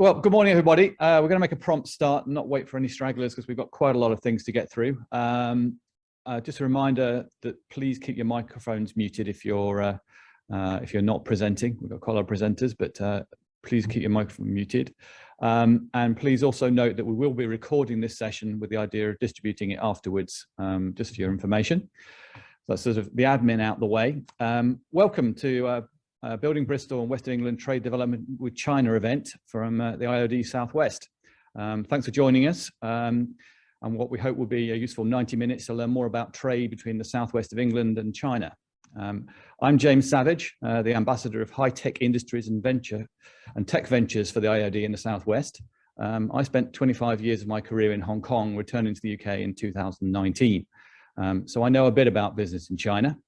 Well, good morning, everybody. We're going to make a prompt start and not wait for any stragglers because we've got quite a lot of things to get through. Just a reminder that please keep your microphones muted if you're not presenting. We've got quite a lot of presenters, but please keep your microphone muted. And please also note that we will be recording this session with the idea of distributing it afterwards, just for your information. So that's sort of the admin out the way. Welcome to Building Bristol and Western England Trade Development with China event from the IOD Southwest. Thanks for joining us and what we hope will be a useful 90 minutes to learn more about trade between the southwest of England and China. I'm James Savage, the Ambassador of High-Tech Industries and Tech Ventures for the IOD in the Southwest. I spent 25 years of my career in Hong Kong, returning to the UK in 2019. So I know a bit about business in China.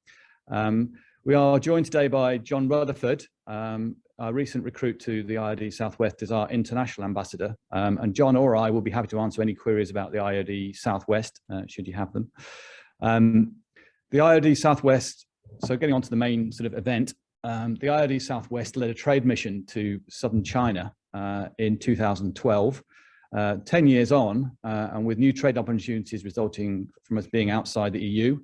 We are joined today by John Rutherford, our recent recruit to the IOD Southwest as our international ambassador. And John or I will be happy to answer any queries about the IOD Southwest, should you have them. The IOD Southwest, so getting on to the main sort of event, the IOD Southwest led a trade mission to southern China in 2012. 10 years on, and with new trade opportunities resulting from us being outside the EU,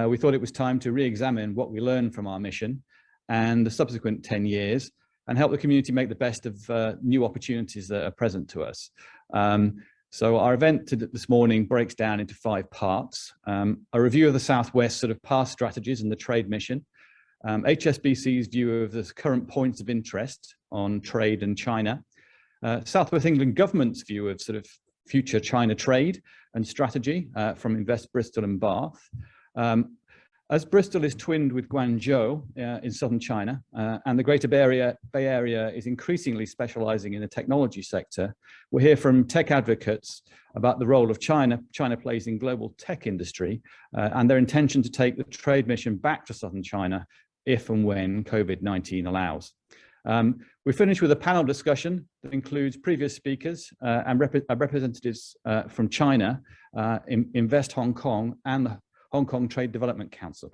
we thought it was time to re-examine what we learned from our mission and the subsequent 10 years and help the community make the best of new opportunities that are present to us. So our event this morning breaks down into 5 parts. A review of the Southwest sort of past strategies and the trade mission, HSBC's view of the current points of interest on trade and China, Southwest England government's view of sort of future China trade and strategy from Invest Bristol and Bath. As Bristol is twinned with Guangzhou in southern China, and the Greater Bay Area is increasingly specializing in the technology sector, we'll hear from tech advocates about the role of China plays in global tech industry and their intention to take the trade mission back to southern China if and when COVID-19 allows. We finish with a panel discussion that includes previous speakers and representatives from China, Invest Hong Kong and the Hong Kong Trade Development Council.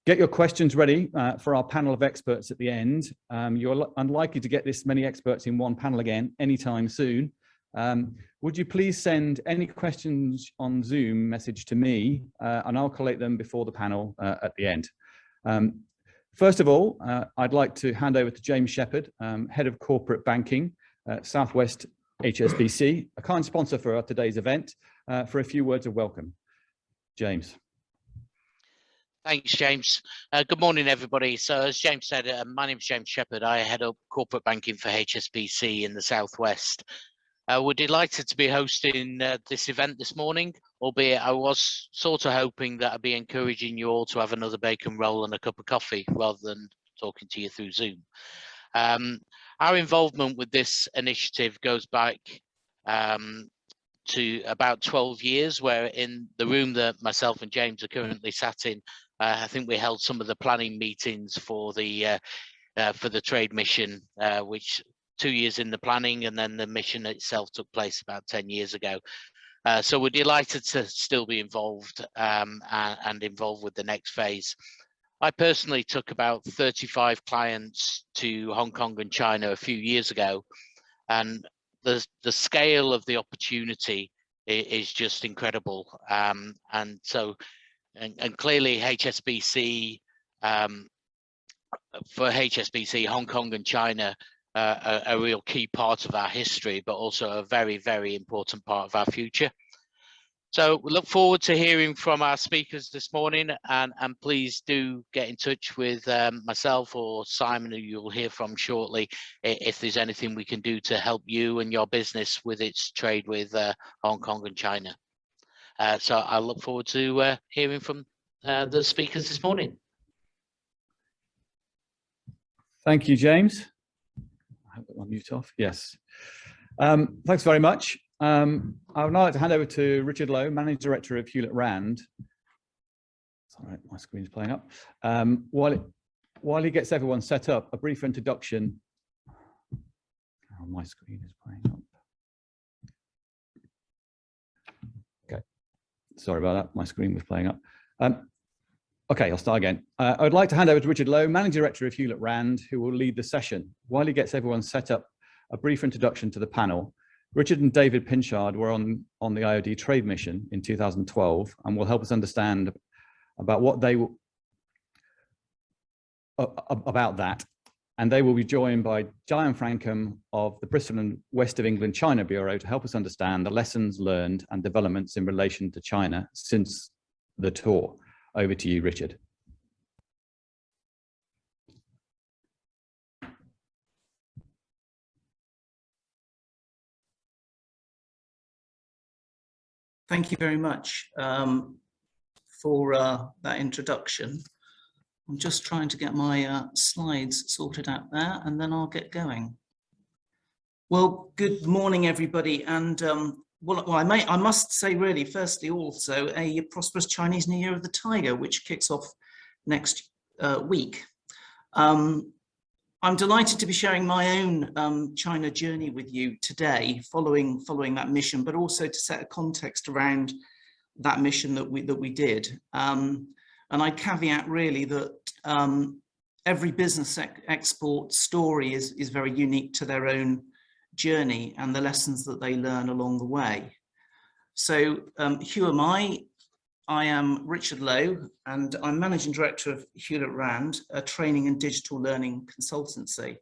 Get your questions ready for our panel of experts at the end. You're unlikely to get this many experts in one panel again anytime soon. Would you please send any questions on Zoom message to me and I'll collate them before the panel at the end. First of all, I'd like to hand over to James Shepherd, Head of Corporate Banking, Southwest HSBC, a kind sponsor for today's event, for a few words of welcome. James. Thanks, James. Good morning, everybody. So as James said, my name is James Shepherd. I head up corporate banking for HSBC in the Southwest. We're delighted to be hosting this event this morning, albeit I was sort of hoping that I'd be encouraging you all to have another bacon roll and a cup of coffee rather than talking to you through Zoom. Our involvement with this initiative goes back to about 12 years, where in the room that myself and James are currently sat in, I think we held some of the planning meetings for the trade mission, which 2 years in the planning, and then the mission itself took place about 10 years ago. So we're delighted to still be involved and involved with the next phase. I personally took about 35 clients to Hong Kong and China a few years ago, and the scale of the opportunity is just incredible. And clearly HSBC, for HSBC, Hong Kong and China are a real key part of our history, but also a very, very important part of our future. So we look forward to hearing from our speakers this morning, and please do get in touch with myself or Simon, who you'll hear from shortly, if there's anything we can do to help you and your business with its trade with Hong Kong and China. So I look forward to hearing from the speakers this morning. Thank you, James. I have my mute off. Yes. Thanks very much. I would now like to hand over to Richard Lowe, Managing Director of Hewlett Rand. All right, my screen's playing up. While he gets everyone set up, a brief introduction. Oh, my screen is playing up. Okay, sorry about that. My screen was playing up. Okay, I'll start again. I would like to hand over to Richard Lowe, Managing Director of Hewlett Rand, who will lead the session. While he gets everyone set up, a brief introduction to the panel. Richard and David Pinchard were on the IOD trade mission in 2012 and will help us understand about what they about that. And they will be joined by Diane Frankham of the Bristol and West of England China Bureau to help us understand the lessons learned and developments in relation to China since the tour. Over to you, Richard. Thank you very much for that introduction. I'm just trying to get my slides sorted out there, and then I'll get going. Well, good morning, everybody, and I must say, really, firstly, also a prosperous Chinese New Year of the Tiger, which kicks off next week. I'm delighted to be sharing my own China journey with you today, following that mission, but also to set a context around that mission that we did. And I caveat really that every business export story is very unique to their own journey and the lessons that they learn along the way. So who am I? I am Richard Lowe, and I'm Managing Director of Hewlett Rand, a training and digital learning consultancy.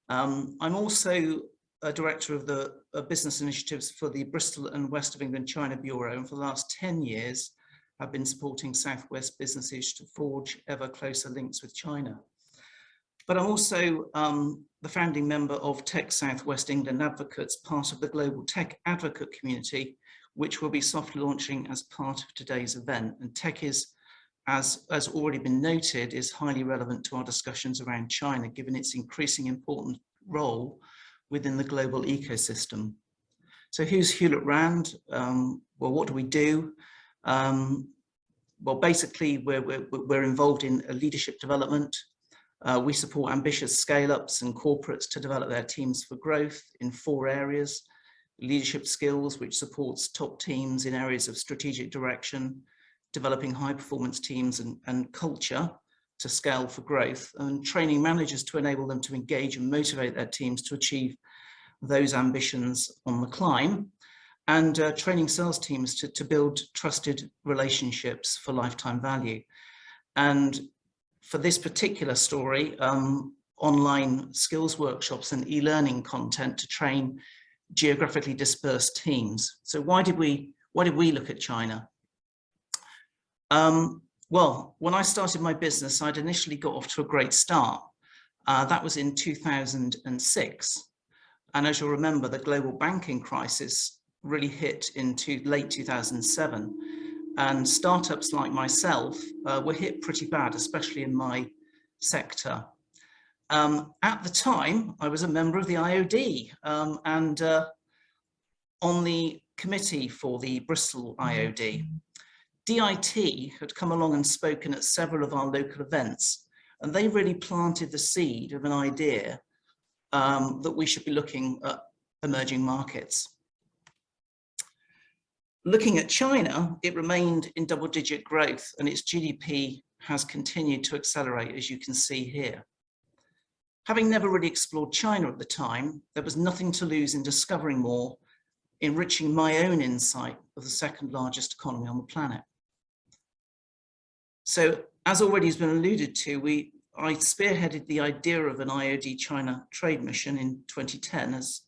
I'm also a Director of the Business Initiatives for the Bristol and West of England China Bureau, and for the last 10 years, I've been supporting Southwest businesses to forge ever closer links with China. But I'm also the founding member of Tech Southwest England Advocates, part of the global tech advocate community, which will be soft launching as part of today's event. And tech is, as already been noted, is highly relevant to our discussions around China, given its increasing important role within the global ecosystem. So who's Hewlett Rand? Well, what do we do? Well, basically, we're involved in leadership development. We support ambitious scale-ups and corporates to develop their teams for growth in 4 areas. Leadership skills, which supports top teams in areas of strategic direction, developing high-performance teams and culture to scale for growth, and training managers to enable them to engage and motivate their teams to achieve those ambitions on the climb, and training sales teams to build trusted relationships for lifetime value. And for this particular story, online skills workshops and e-learning content to train geographically dispersed teams. So why did we look at China? Well, when I started my business, I'd initially got off to a great start. That was in 2006. And as you'll remember, the global banking crisis really hit in late 2007. And startups like myself were hit pretty bad, especially in my sector. At the time, I was a member of the IOD and on the committee for the Bristol IOD. DIT had come along and spoken at several of our local events, and they really planted the seed of an idea that we should be looking at emerging markets. Looking at China, it remained in double-digit growth, and its GDP has continued to accelerate, as you can see here. Having never really explored China at the time, there was nothing to lose in discovering more, enriching my own insight of the second largest economy on the planet. So, as already has been alluded to, I spearheaded the idea of an IOD China trade mission in 2010, as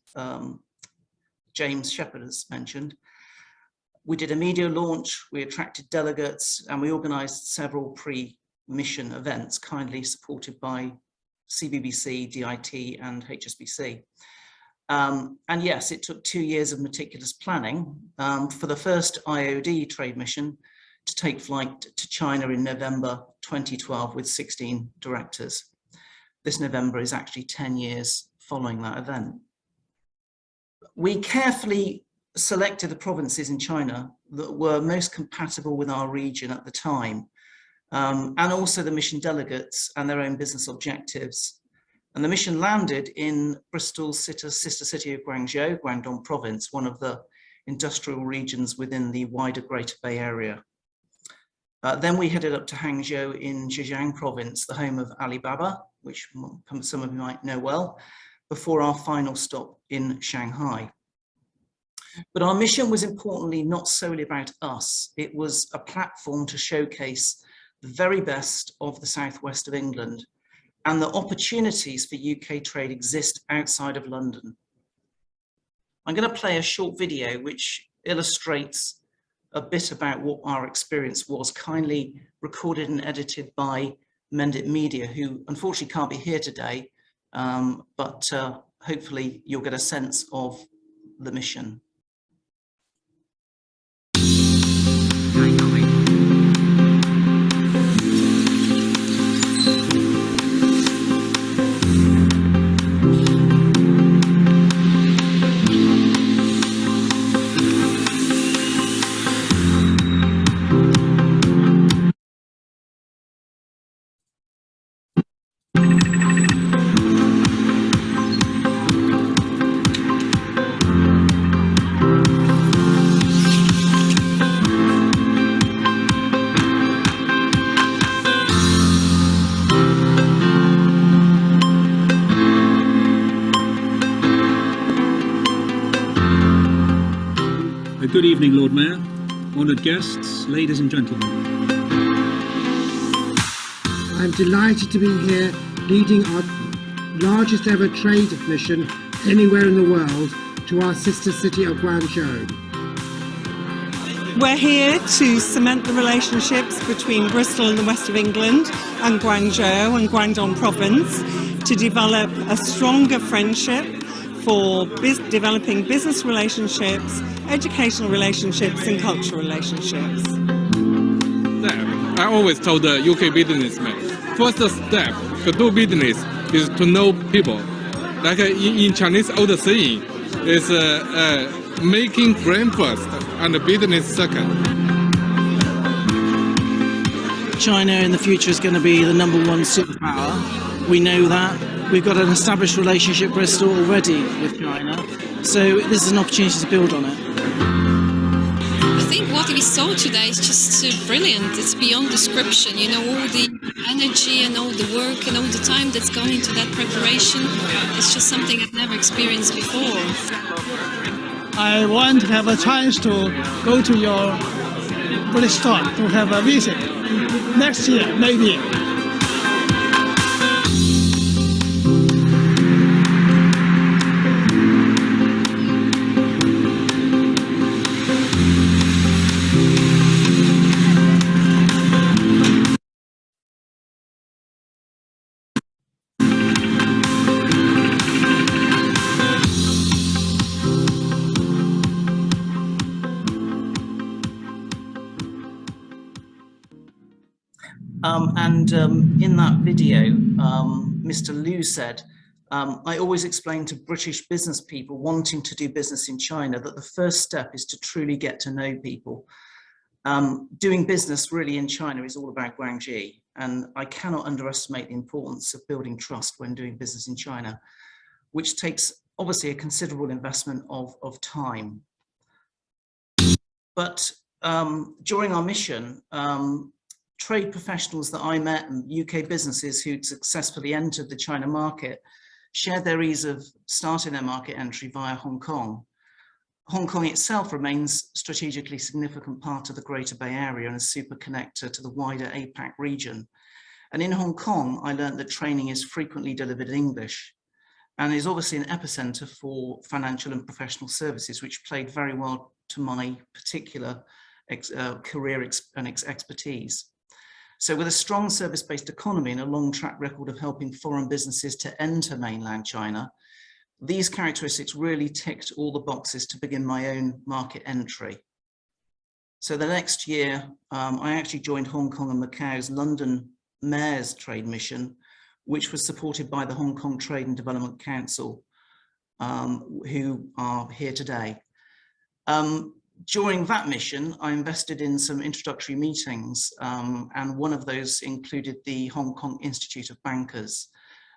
James Shepherd has mentioned. We did a media launch, we attracted delegates, and we organized several pre-mission events, kindly supported by CBBC, DIT, and Hsbc. And yes, it took 2 years of meticulous planning for the first IOD trade mission to take flight to China in November 2012 with 16 directors. This November is actually 10 years following that event. We carefully selected the provinces in China that were most compatible with our region at the time, and also the mission delegates and their own business objectives. And the mission landed in Bristol's sister city of Guangzhou, Guangdong province, one of the industrial regions within the wider Greater Bay Area. Then we headed up to Hangzhou in Zhejiang province, the home of Alibaba, which some of you might know well, before our final stop in Shanghai. But our mission was importantly not solely about us. It was a platform to showcase the very best of the southwest of England and the opportunities for UK trade exist outside of London. I'm going to play a short video which illustrates a bit about what our experience was, kindly recorded and edited by Mendit Media, who unfortunately can't be here today, but hopefully you'll get a sense of the mission. Good evening, Lord Mayor, honoured guests, ladies and gentlemen. I'm delighted to be here leading our largest ever trade mission anywhere in the world to our sister city of Guangzhou. We're here to cement the relationships between Bristol and the west of England and Guangzhou and Guangdong province to develop a stronger friendship for developing business relationships, educational relationships and cultural relationships. I always told the UK businessmen, first step to do business is to know people. Like in Chinese old saying, is making friend first and business second. China in the future is going to be the #1 superpower. We know that. We've got an established relationship, Bristol, already with China. So this is an opportunity to build on it. I think what we saw today is just brilliant. It's beyond description. You know, all the energy and all the work and all the time that's gone into that preparation. It's just something I've never experienced before. I want to have a chance to go to your Bristol to have a visit next year, maybe. In that video, Mr. Liu said, I always explain to British business people wanting to do business in China that the first step is to truly get to know people. Doing business really in China is all about Guangxi, and I cannot underestimate the importance of building trust when doing business in China, which takes obviously a considerable investment of time. But during our mission, trade professionals that I met and UK businesses who'd successfully entered the China market shared their ease of starting their market entry via Hong Kong. Hong Kong itself remains a strategically significant part of the Greater Bay Area and a super connector to the wider APAC region. And in Hong Kong, I learned that training is frequently delivered in English and is obviously an epicenter for financial and professional services, which played very well to my particular career and expertise. So with a strong service-based economy and a long track record of helping foreign businesses to enter mainland China, these characteristics really ticked all the boxes to begin my own market entry. So the next year, I actually joined Hong Kong and Macau's London Mayor's trade mission, which was supported by the Hong Kong Trade and Development Council, who are here today. During that mission, I invested in some introductory meetings, and one of those included the Hong Kong Institute of Bankers.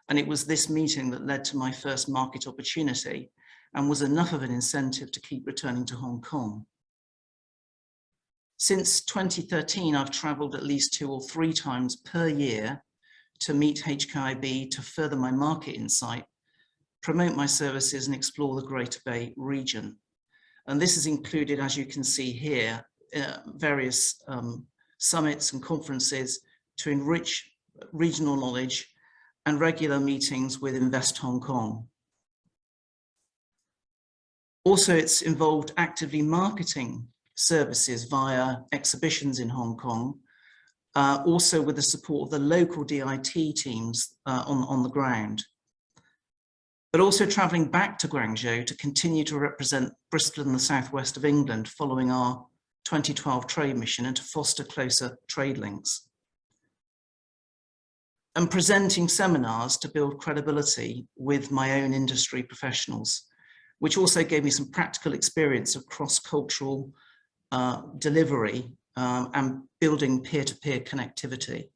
And it was this meeting that led to my first market opportunity and was enough of an incentive to keep returning to Hong Kong. Since 2013, I've traveled at least 2 or 3 times per year to meet HKIB to further my market insight promote my services and explore the Greater Bay region. And this is included, as you can see here, various summits and conferences to enrich regional knowledge and regular meetings with Invest Hong Kong. Also, it's involved actively marketing services via exhibitions in Hong Kong, also with the support of the local DIT teams on the ground, but also travelling back to Guangzhou to continue to represent Bristol in the southwest of England following our 2012 trade mission and to foster closer trade links. And presenting seminars to build credibility with my own industry professionals, which also gave me some practical experience of cross-cultural delivery and building peer-to-peer connectivity.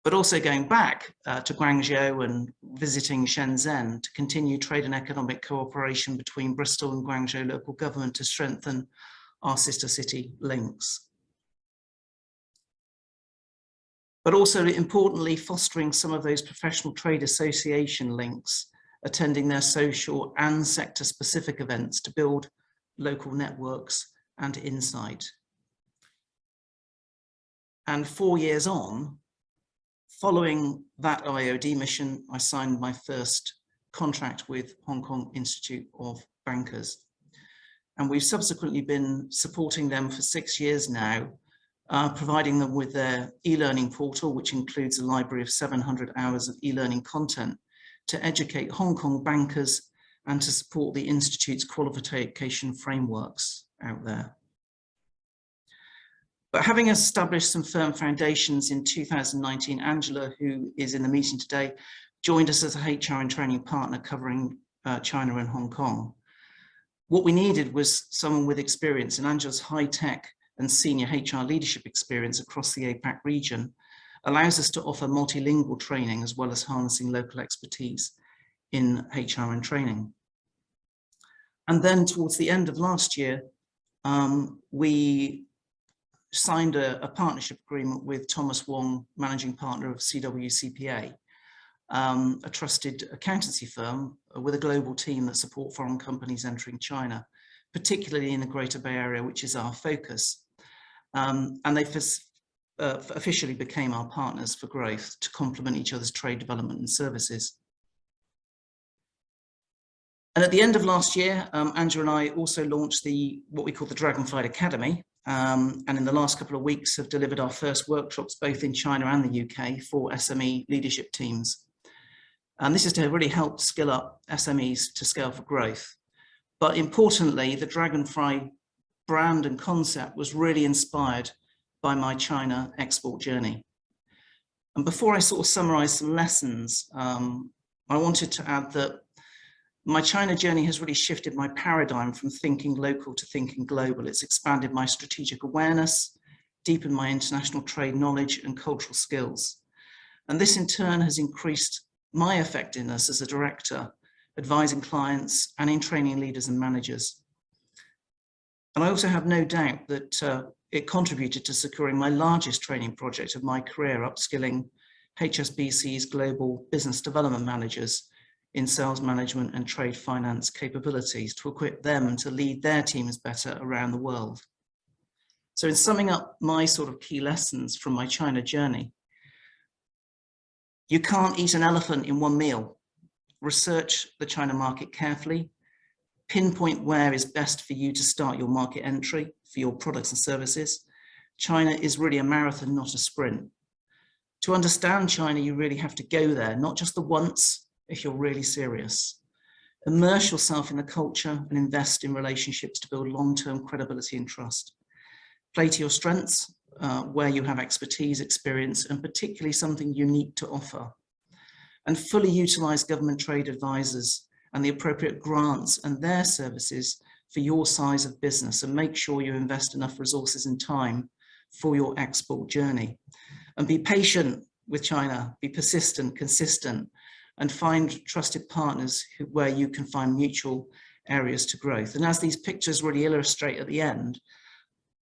But also going back to Guangzhou and visiting Shenzhen to continue trade and economic cooperation between Bristol and Guangzhou local government to strengthen our sister city links. But also importantly, fostering some of those professional trade association links, attending their social and sector specific events to build local networks and insight. And 4 years on, following that IOD mission, I signed my first contract with Hong Kong Institute of Bankers. And we've subsequently been supporting them for 6 years now, providing them with their e-learning portal, which includes a library of 700 hours of e-learning content to educate Hong Kong bankers and to support the Institute's qualification frameworks out there. But having established some firm foundations in 2019, Angela, who is in the meeting today, joined us as a HR and training partner covering China and Hong Kong. What we needed was someone with experience, and Angela's high-tech and senior HR leadership experience across the APAC region allows us to offer multilingual training as well as harnessing local expertise in HR and training. And then towards the end of last year, we signed a partnership agreement with Thomas Wong, managing partner of CWCPA, a trusted accountancy firm with a global team that support foreign companies entering China, particularly in the Greater Bay Area, which is our focus. And they officially became our partners for growth to complement each other's trade development and services. And at the end of last year, Angela and I also launched what we call the Dragonflight Academy, and in the last couple of weeks have delivered our first workshops both in China and the UK for SME leadership teams. And this is to really help skill up SMEs to scale for growth. But importantly, the Dragonfly brand and concept was really inspired by my China export journey. And before I sort of summarize some lessons, I wanted to add that my China journey has really shifted my paradigm from thinking local to thinking global. It's expanded my strategic awareness, deepened my international trade knowledge and cultural skills. And this in turn has increased my effectiveness as a director, advising clients and in training leaders and managers. And I also have no doubt that it contributed to securing my largest training project of my career, upskilling Hsbc's global business development managers in sales management and trade finance capabilities to equip them to lead their teams better around the world. So in summing up my sort of key lessons from my China journey, you can't eat an elephant in one meal. Research the China market carefully, pinpoint where is best for you to start your market entry for your products and services. China is really a marathon, not a sprint. To understand China, you really have to go there, not just the once, if you're really serious. Immerse yourself in the culture and invest in relationships to build long-term credibility and trust. Play to your strengths, where you have expertise, experience, and particularly something unique to offer. And fully utilize government trade advisors and the appropriate grants and their services for your size of business, and make sure you invest enough resources and time for your export journey. And be patient with China, be persistent, consistent, and find trusted partners where you can find mutual areas to growth. And as these pictures really illustrate at the end,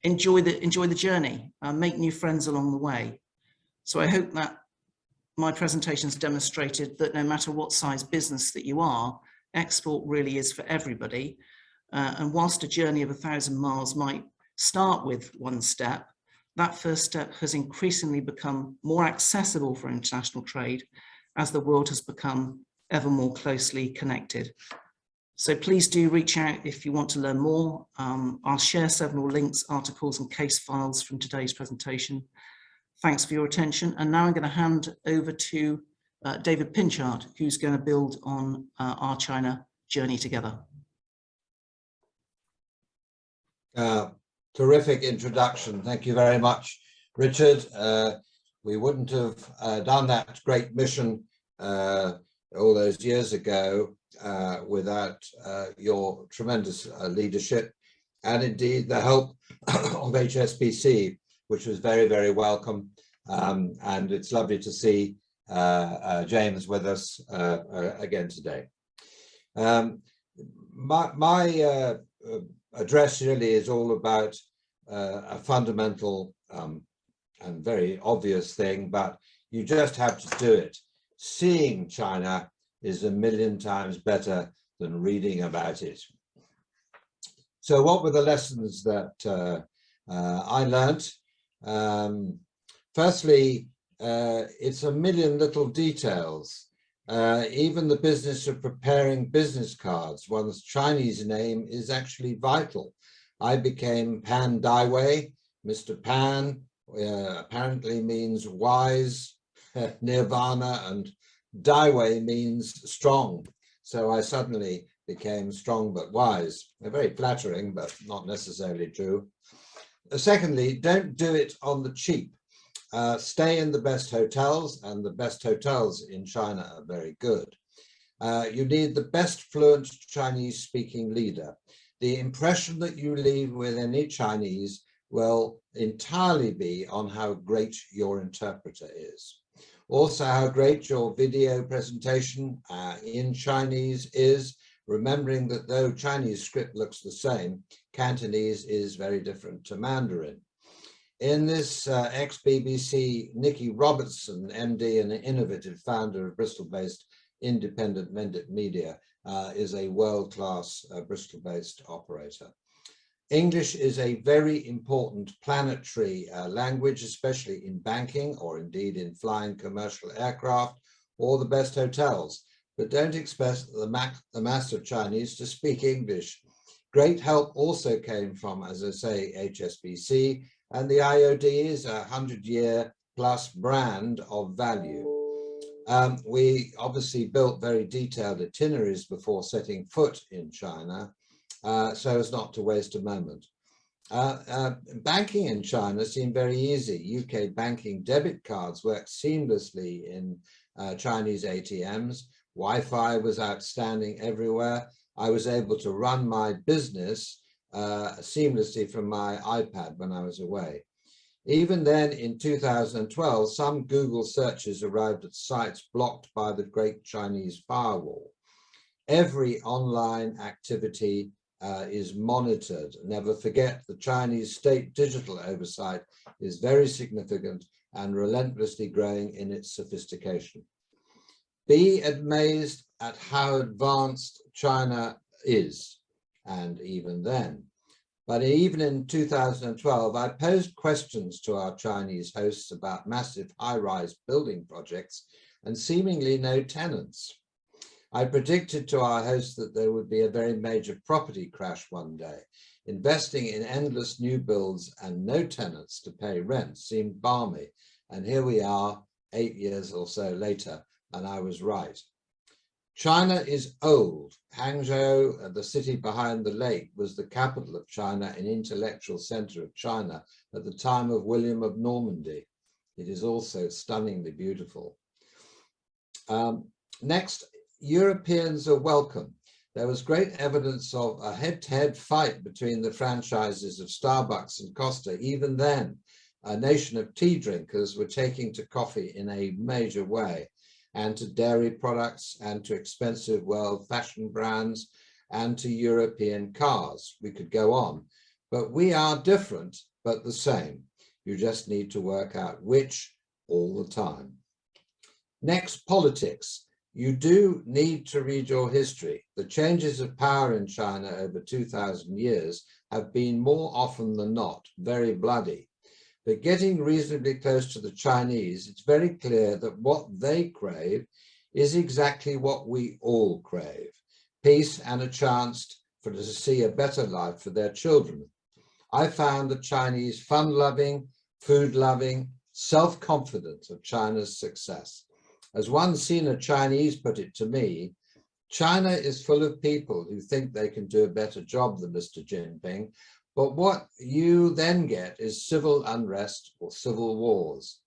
enjoy the journey, make new friends along the way. So I hope that my presentation's demonstrated that no matter what size business that you are, export really is for everybody. And whilst a journey of 1,000 miles might start with one step, that first step has increasingly become more accessible for international trade as the world has become ever more closely connected. So please do reach out if you want to learn more. I'll share several links, articles and case files from today's presentation. Thanks for your attention. And now I'm going to hand over to David Pinchard, who's going to build on our China journey together. Terrific introduction. Thank you very much, Richard. We wouldn't have done that great mission all those years ago without your tremendous leadership and indeed the help of Hsbc, which was very, very welcome. And it's lovely to see James with us again today. My address really is all about a fundamental and very obvious thing, but you just have to do it. Seeing China is 1,000,000 times better than reading about it. So what were the lessons that I learnt? Firstly, it's 1,000,000 little details. Even the business of preparing business cards, one's Chinese name is actually vital. I became Pan Daiwei. Mr. Pan apparently means wise, nirvana, and Daiwei means strong. So I suddenly became strong but wise. Very flattering, but not necessarily true. Secondly, don't do it on the cheap. Stay in the best hotels, and the best hotels in China are very good. You need the best fluent Chinese-speaking leader. The impression that you leave with any Chinese will entirely be on how great your interpreter is. Also, how great your video presentation in Chinese is, remembering that though Chinese script looks the same, Cantonese is very different to Mandarin. In this ex-BBC, Nicky Robertson, MD and innovative founder of Bristol-based independent media, is a world-class Bristol-based operator. English is a very important planetary language, especially in banking or indeed in flying commercial aircraft or the best hotels. But don't expect the mass of Chinese to speak English. Great help also came from, as I say, Hsbc, and the IOD is a 100-year plus brand of value. We obviously built very detailed itineraries before setting foot in China, so as not to waste a moment. Banking in China seemed very easy. UK banking debit cards worked seamlessly in Chinese ATMs. Wi-Fi was outstanding everywhere. I was able to run my business seamlessly from my iPad when I was away. Even then, in 2012, some Google searches arrived at sites blocked by the Great Chinese Firewall. Every online activity is monitored. Never forget, the Chinese state digital oversight is very significant and relentlessly growing in its sophistication. Be amazed at how advanced China is, and even then. But even in 2012, I posed questions to our Chinese hosts about massive high-rise building projects and seemingly no tenants. I predicted to our hosts that there would be a very major property crash one day. Investing in endless new builds and no tenants to pay rent seemed balmy. And here we are 8 years or so later, and I was right. China is old. Hangzhou, the city behind the lake, was the capital of China and intellectual center of China at the time of William of Normandy. It is also stunningly beautiful. Next, Europeans are welcome. There was great evidence of a head-to-head fight between the franchises of Starbucks and Costa. Even then, a nation of tea drinkers were taking to coffee in a major way, and to dairy products, and to expensive world fashion brands, and to European cars. We could go on, but we are different, but the same. You just need to work out which all the time. Next, politics. You do need to read your history. The changes of power in China over 2,000 years have been more often than not very bloody. But getting reasonably close to the Chinese, it's very clear that what they crave is exactly what we all crave: peace and a chance to see a better life for their children. I found the Chinese fun-loving, food-loving, self-confident of China's success. As one senior Chinese put it to me, China is full of people who think they can do a better job than Mr. Jinping, but what you then get is civil unrest or civil wars.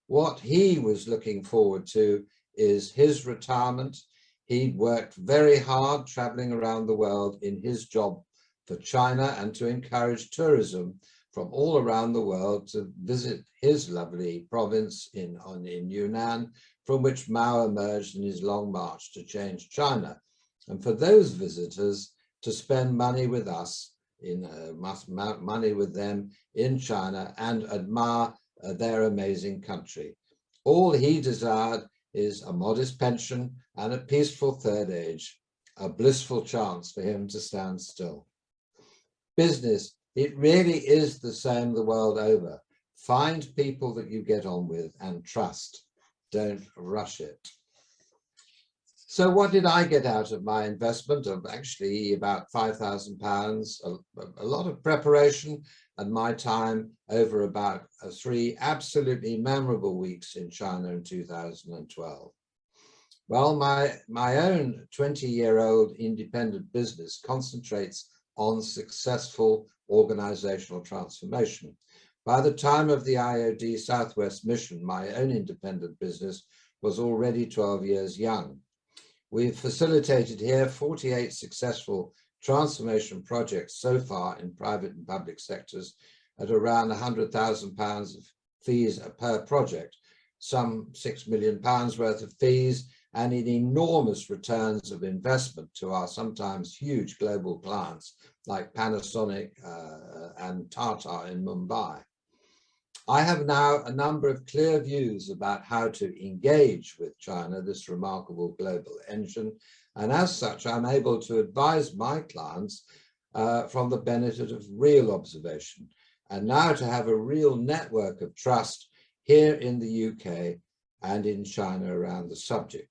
What he was looking forward to is his retirement. He'd worked very hard traveling around the world in his job for China and to encourage tourism from all around the world to visit his lovely province in Yunnan, from which Mao emerged in his long march to change China. And for those visitors to spend money with us, money with them in China and admire their amazing country. All he desired is a modest pension and a peaceful third age, a blissful chance for him to stand still. Business, it really is the same the world over. Find people that you get on with and trust. Don't rush it. So what did I get out of my investment of actually about £5,000? A lot of preparation and my time over about 3 absolutely memorable weeks in China in 2012. Well, my own 20-year-old independent business concentrates on successful organizational transformation. By the time of the IOD Southwest mission, my own independent business was already 12 years young. We've facilitated here 48 successful transformation projects so far in private and public sectors at around £100,000 of fees per project, some £6 million worth of fees, and in enormous returns of investment to our sometimes huge global clients like Panasonic and Tata in Mumbai. I have now a number of clear views about how to engage with China, this remarkable global engine, and as such, I'm able to advise my clients from the benefit of real observation, and now to have a real network of trust here in the UK and in China around the subject.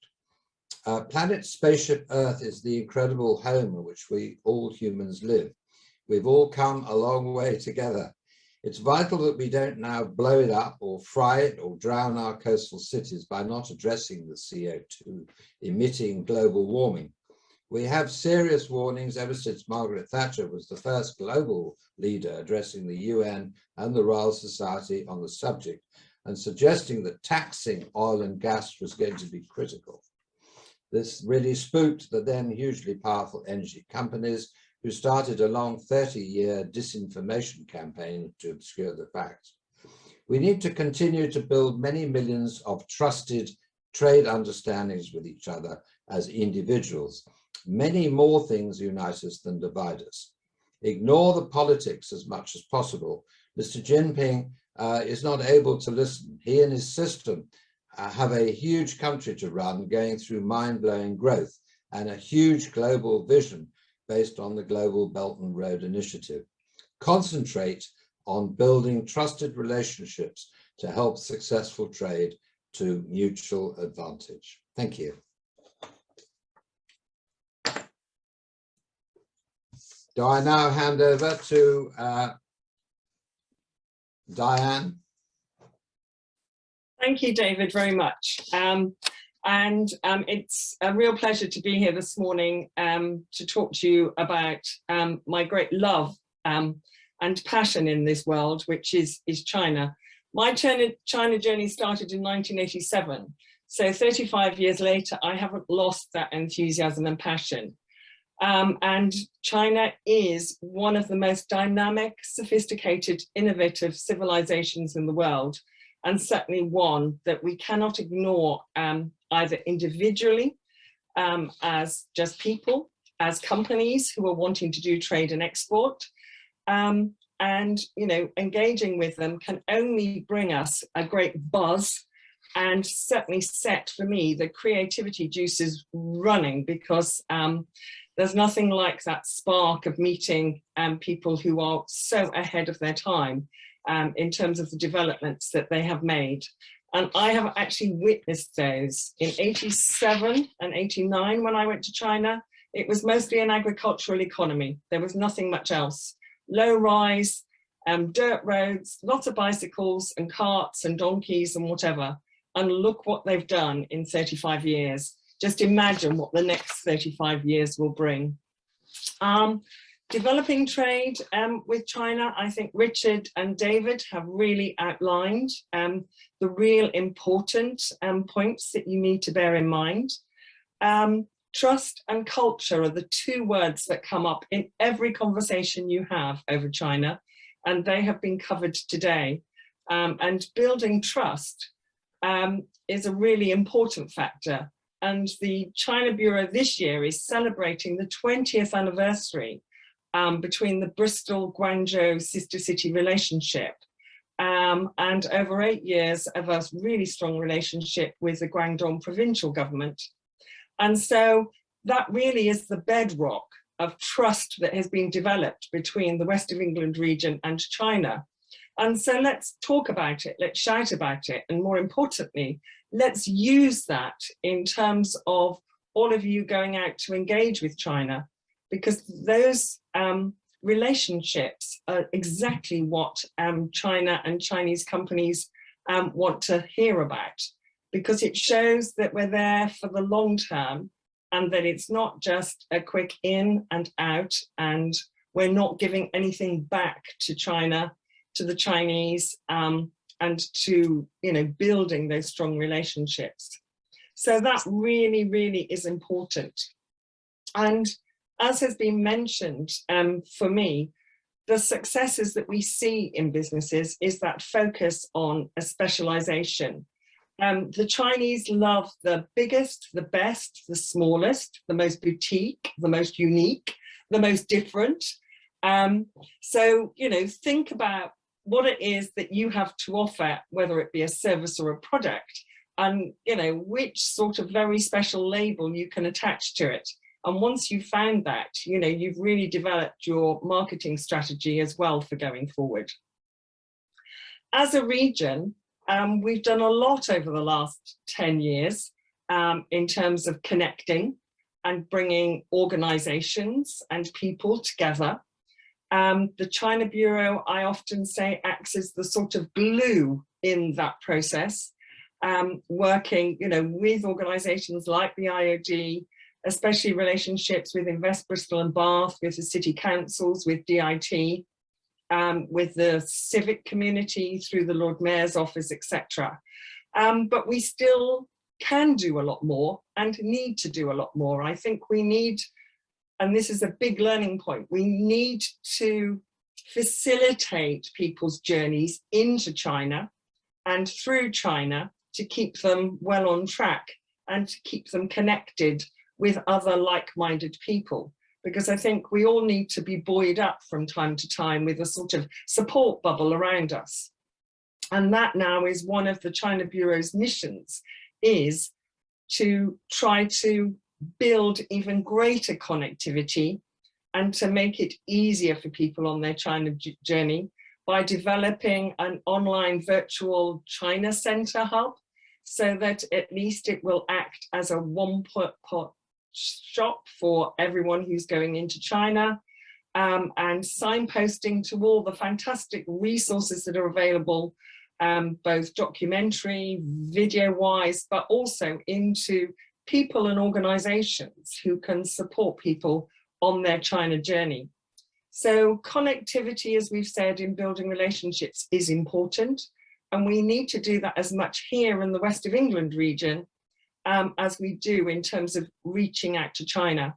Planet Spaceship Earth is the incredible home in which we all humans live. We've all come a long way together. It's vital that we don't now blow it up or fry it or drown our coastal cities by not addressing the CO2 emitting global warming. We have serious warnings ever since Margaret Thatcher was the first global leader addressing the UN and the Royal Society on the subject and suggesting that taxing oil and gas was going to be critical. This really spooked the then hugely powerful energy companies who started a long 30-year disinformation campaign to obscure the facts. We need to continue to build many millions of trusted trade understandings with each other as individuals. Many more things unite us than divide us. Ignore the politics as much as possible. Mr. Jinping is not able to listen. He and his system have a huge country to run, going through mind-blowing growth and a huge global vision based on the Global Belt and Road Initiative. Concentrate on building trusted relationships to help successful trade to mutual advantage. Thank you. Do I now hand over to Diane? Thank you, David, very much. It's a real pleasure to be here this morning to talk to you about my great love and passion in this world, which is China. My China journey started in 1987. So 35 years later, I haven't lost that enthusiasm and passion. And China is one of the most dynamic, sophisticated, innovative civilizations in the world, and certainly one that we cannot ignore either individually as just people, as companies who are wanting to do trade and export. And, you know, engaging with them can only bring us a great buzz and certainly set for me the creativity juices running, because there's nothing like that spark of meeting people who are so ahead of their time in terms of the developments that they have made. And I have actually witnessed those in 87 and 89 when I went to China. It was mostly an agricultural economy. There was nothing much else. Low rise, dirt roads, lots of bicycles and carts and donkeys and whatever. And look what they've done in 35 years. Just imagine what the next 35 years will bring. Developing trade with China, I think Richard and David have really outlined the real important points that you need to bear in mind. Trust and culture are the two words that come up in every conversation you have over China, and they have been covered today. And building trust is a really important factor. And the China Bureau this year is celebrating the 20th anniversary between the Bristol-Guangzhou sister city relationship, and over 8 years of a really strong relationship with the Guangdong provincial government. And so that really is the bedrock of trust that has been developed between the West of England region and China. And so let's talk about it, let's shout about it, and more importantly, let's use that in terms of all of you going out to engage with China, because those relationships are exactly what China and Chinese companies want to hear about, because it shows that we're there for the long term and that it's not just a quick in and out, and we're not giving anything back to China, to the Chinese, and to, you know, building those strong relationships. So that really, really is important. And as has been mentioned, for me, the successes that we see in businesses is that focus on a specialization. The Chinese love the biggest, the best, the smallest, the most boutique, the most unique, the most different. So, you know, think about what it is that you have to offer, whether it be a service or a product, and, you know, which sort of very special label you can attach to it. And once you've found that, you know, you've really developed your marketing strategy as well for going forward. As a region, we've done a lot over the last 10 years in terms of connecting and bringing organizations and people together. The China Bureau, I often say, acts as the sort of glue in that process, working, you know, with organizations like the IOD, especially relationships with Invest Bristol and Bath, with the city councils, with DIT, with the civic community through the Lord Mayor's office, etc. But we still can do a lot more and need to do a lot more. I think we need, and this is a big learning point, we need to facilitate people's journeys into China and through China to keep them well on track and to keep them connected with other like-minded people, because I think we all need to be buoyed up from time to time with a sort of support bubble around us. And that now is one of the China Bureau's missions, is to try to build even greater connectivity and to make it easier for people on their China journey by developing an online virtual China Center hub, so that at least it will act as a one-pot shop for everyone who's going into China, and signposting to all the fantastic resources that are available, both documentary, video-wise, but also into people and organizations who can support people on their China journey. So connectivity, as we've said, in building relationships is important, and we need to do that as much here in the West of England region as we do in terms of reaching out to China.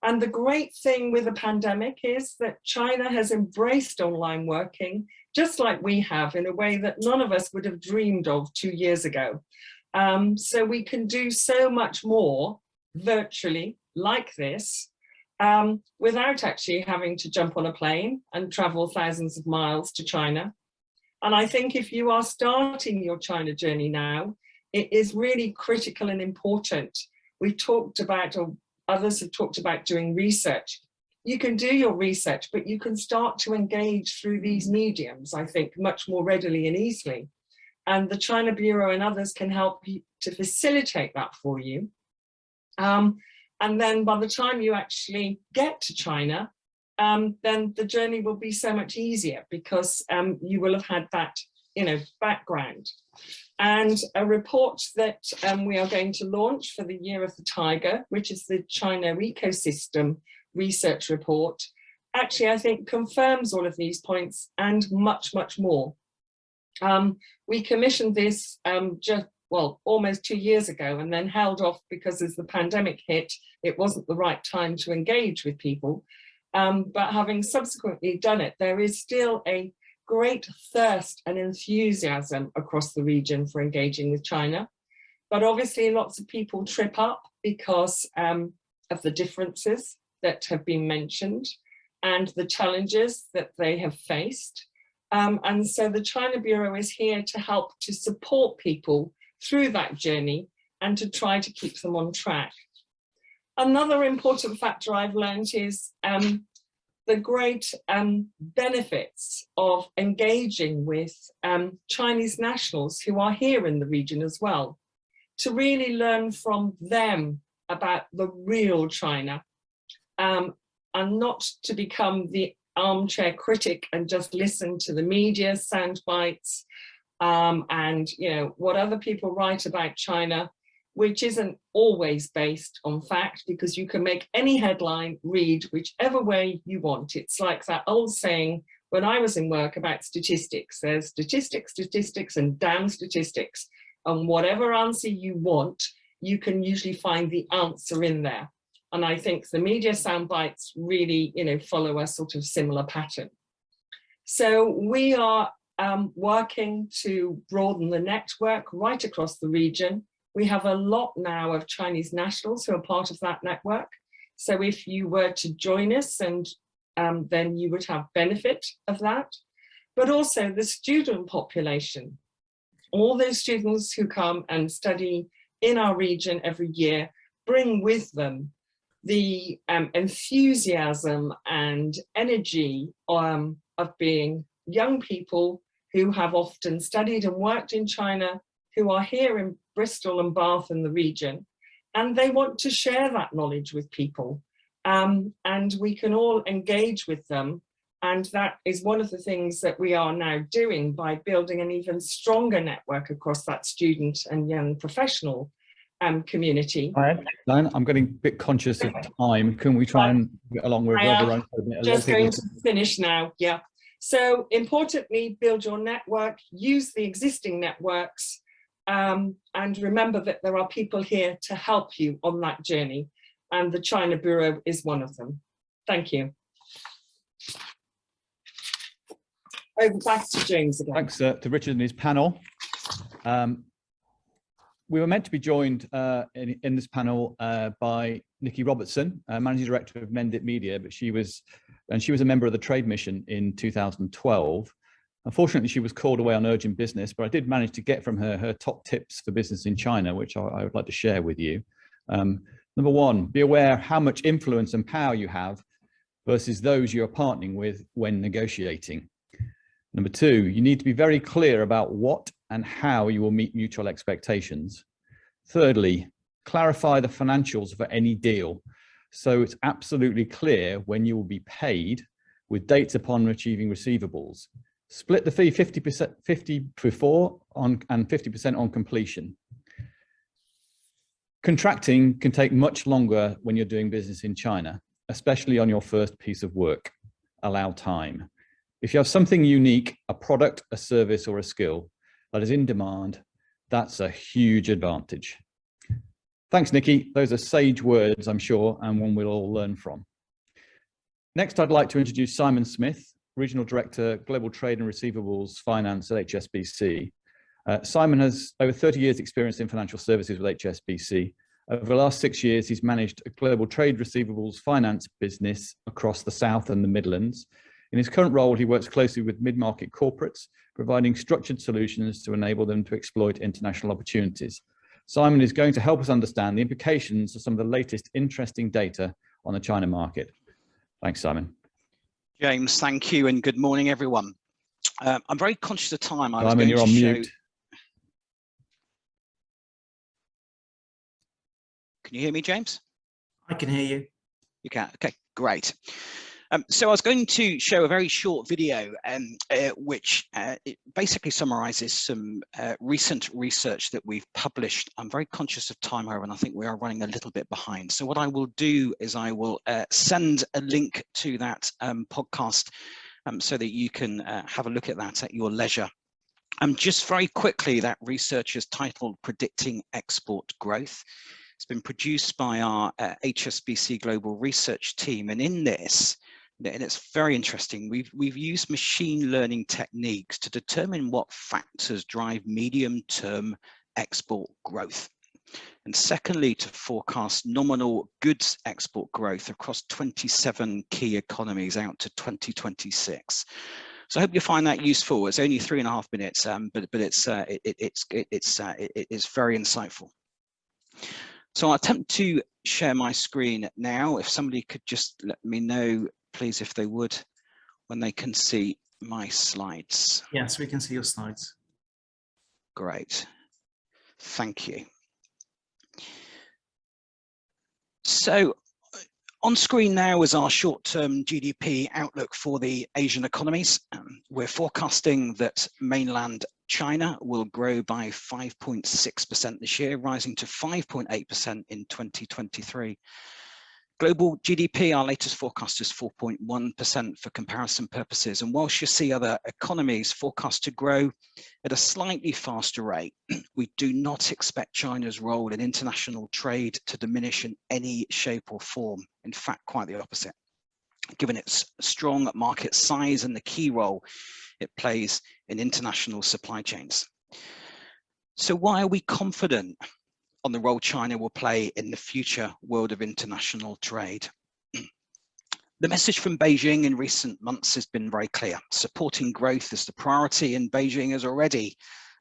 And the great thing with the pandemic is that China has embraced online working, just like we have, in a way that none of us would have dreamed of 2 years ago. So we can do so much more virtually like this, without actually having to jump on a plane and travel thousands of miles to China. And I think if you are starting your China journey now, it is really critical and important. We've talked about, or others have talked about, doing research. You can do your research, but you can start to engage through these mediums, I think, much more readily and easily. And the China Bureau and others can help you to facilitate that for you. And then by the time you actually get to China, then the journey will be so much easier, because you will have had that, background. And a report that we are going to launch for the Year of the Tiger, which is the China Ecosystem Research Report, actually, I think, confirms all of these points and much, much more. We commissioned this almost 2 years ago, and then held off because as the pandemic hit, it wasn't the right time to engage with people. But having subsequently done it, there is still a great thirst and enthusiasm across the region for engaging with China. But obviously lots of people trip up because of the differences that have been mentioned and the challenges that they have faced. And so the China Bureau is here to help to support people through that journey and to try to keep them on track. Another important factor I've learned is the great benefits of engaging with Chinese nationals who are here in the region as well, to really learn from them about the real China, and not to become the armchair critic and just listen to the media sound bites and what other people write about China, which isn't always based on fact, because you can make any headline read whichever way you want. It's like that old saying when I was in work about statistics. There's statistics, statistics, and damn statistics. And whatever answer you want, you can usually find the answer in there. And I think the media sound bites really, follow a sort of similar pattern. So we are working to broaden the network right across the region. We have a lot now of Chinese nationals who are part of that network. So if you were to join us, and then you would have benefit of that. But also the student population. All those students who come and study in our region every year bring with them the enthusiasm and energy of being young people who have often studied and worked in China, who are here in Bristol and Bath and the region, and they want to share that knowledge with people. And we can all engage with them. And that is one of the things that we are now doing by building an even stronger network across that student and young professional community. Diane, I'm getting a bit conscious of time. Can we try and get along with Rob? Just going to finish now, yeah. So importantly, build your network, use the existing networks, and remember that there are people here to help you on that journey. And the China Bureau is one of them. Thank you. Over back to James again. Thanks to Richard and his panel. We were meant to be joined in this panel by Nikki Robertson, Managing Director of Mendit Media, but she was a member of the Trade Mission in 2012. Unfortunately, she was called away on urgent business, but I did manage to get from her top tips for business in China, which I would like to share with you. Number one, be aware how much influence and power you have versus those you're partnering with when negotiating. Number two, you need to be very clear about what and how you will meet mutual expectations. Thirdly, clarify the financials for any deal, so it's absolutely clear when you will be paid, with dates upon achieving receivables. Split the fee 50% before and 50% on completion. Contracting can take much longer when you're doing business in China, especially on your first piece of work. Allow time. If you have something unique, a product, a service, or a skill that is in demand, that's a huge advantage. Thanks, Nikki. Those are sage words, I'm sure, and one we'll all learn from. Next, I'd like to introduce Simon Smith, Regional Director, Global Trade and Receivables Finance at Hsbc. Simon has over 30 years experience in financial services with Hsbc. Over the last 6 years, he's managed a global trade receivables finance business across the South and the Midlands. In his current role, he works closely with mid-market corporates, providing structured solutions to enable them to exploit international opportunities. Simon is going to help us understand the implications of some of the latest interesting data on the China market. Thanks, Simon. James, thank you, and good morning, everyone. I'm very conscious of time. Simon, you're on mute. Can you hear me, James? I can hear you. You can. Okay, great. So I was going to show a very short video which it basically summarizes some recent research that we've published. I'm very conscious of time, however, and I think we are running a little bit behind. So what I will do is I will send a link to that podcast so that you can have a look at that at your leisure. Just very quickly, that research is titled Predicting Export Growth. It's been produced by our Hsbc Global Research team, and in this, and it's very interesting, we've used machine learning techniques to determine what factors drive medium-term export growth. And secondly, to forecast nominal goods export growth across 27 key economies out to 2026. So I hope you find that useful. It's only 3.5 minutes, but it's very insightful. So I'll attempt to share my screen now. If somebody could just let me know, please, if they would, when they can see my slides. Yes, we can see your slides. Great. Thank you. So on screen now is our short-term GDP outlook for the Asian economies. We're forecasting that mainland China will grow by 5.6% this year, rising to 5.8% in 2023. Global GDP, our latest forecast is 4.1% for comparison purposes. And whilst you see other economies forecast to grow at a slightly faster rate, we do not expect China's role in international trade to diminish in any shape or form. In fact, quite the opposite, given its strong market size and the key role it plays in international supply chains. So why are we confident on the role China will play in the future world of international trade? The message from Beijing in recent months has been very clear. Supporting growth is the priority, and Beijing has already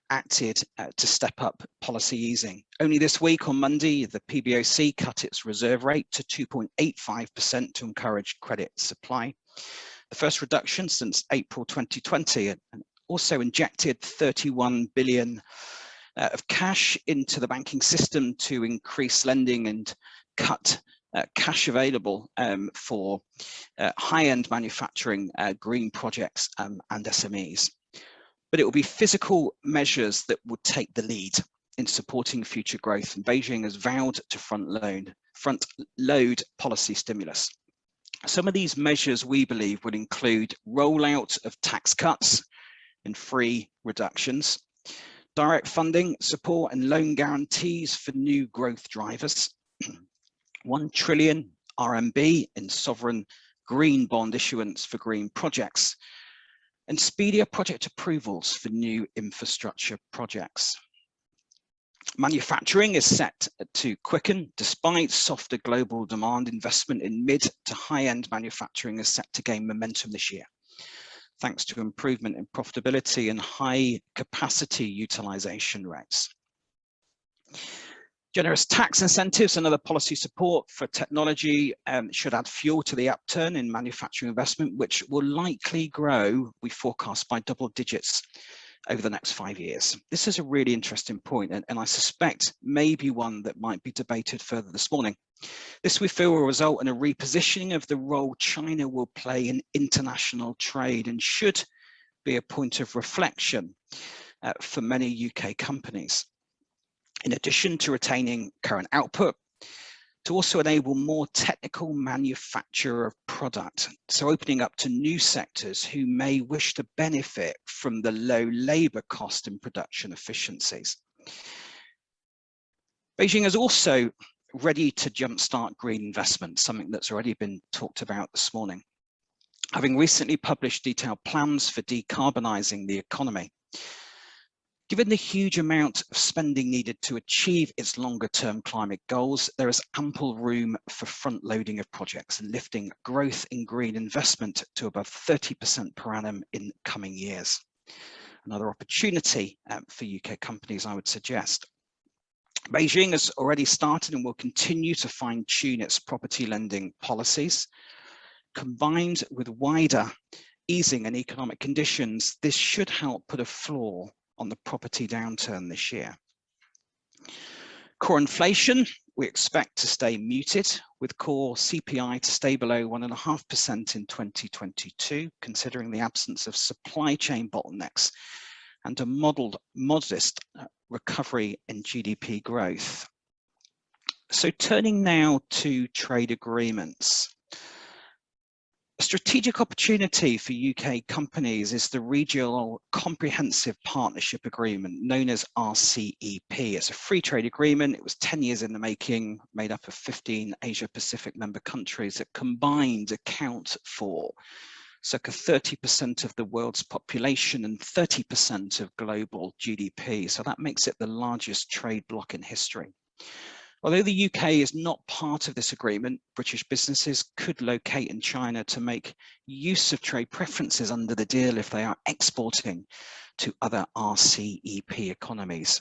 acted to step up policy easing. Only this week on Monday, the PBOC cut its reserve rate to 2.85% to encourage credit supply. The first reduction since April 2020, and also injected 31 billion of cash into the banking system to increase lending and cut cash available for high-end manufacturing, green projects and SMEs. But it will be physical measures that would take the lead in supporting future growth, and Beijing has vowed to front load policy stimulus. Some of these measures, we believe, would include rollout of tax cuts and free reductions, direct funding support and loan guarantees for new growth drivers, 1 trillion RMB in sovereign green bond issuance for green projects, and speedier project approvals for new infrastructure projects. Manufacturing is set to quicken despite softer global demand. Investment in mid to high-end manufacturing is set to gain momentum this year, thanks to improvement in profitability and high capacity utilization rates. Generous tax incentives and other policy support for technology should add fuel to the upturn in manufacturing investment, which will likely grow, we forecast, by double digits over the next 5 years. This is a really interesting point, and I suspect maybe one that might be debated further this morning. This, we feel, will result in a repositioning of the role China will play in international trade, and should be a point of reflection for many UK companies. In addition to retaining current output, to also enable more technical manufacture of product, so opening up to new sectors who may wish to benefit from the low labour cost and production efficiencies. Beijing is also ready to jumpstart green investment, something that's already been talked about this morning, having recently published detailed plans for decarbonising the economy. Given the huge amount of spending needed to achieve its longer-term climate goals, there is ample room for front-loading of projects and lifting growth in green investment to above 30% per annum in coming years. Another opportunity for UK companies, I would suggest. Beijing has already started and will continue to fine-tune its property lending policies. Combined with wider easing in economic conditions, this should help put a floor on the property downturn this year. Core inflation, we expect to stay muted, with core CPI to stay below 1.5% in 2022, considering the absence of supply chain bottlenecks and a modest recovery in GDP growth. So turning now to trade agreements. A strategic opportunity for UK companies is the Regional Comprehensive Partnership Agreement, known as Rcep. It's a free trade agreement. It was 10 years in the making, made up of 15 Asia-Pacific member countries that combined account for circa 30% of the world's population and 30% of global GDP. So that makes it the largest trade bloc in history. Although the UK is not part of this agreement, British businesses could locate in China to make use of trade preferences under the deal if they are exporting to other RCEP economies.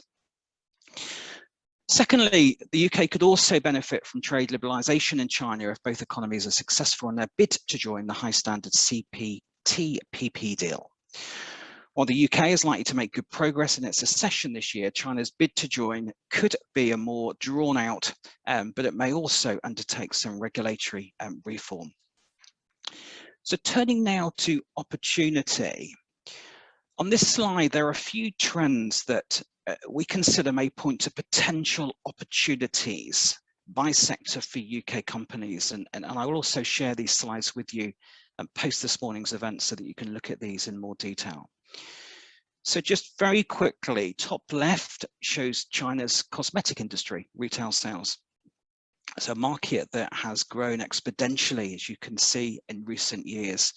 Secondly, the UK could also benefit from trade liberalisation in China if both economies are successful in their bid to join the high standard CPTPP deal. While the UK is likely to make good progress in its accession this year, China's bid to join could be a more drawn out, but it may also undertake some regulatory reform. So turning now to opportunity. On this slide, there are a few trends that we consider may point to potential opportunities by sector for UK companies. And I will also share these slides with you post this morning's event so that you can look at these in more detail. So just very quickly, top left shows China's cosmetic industry, retail sales. It's a market that has grown exponentially, as you can see, in recent years.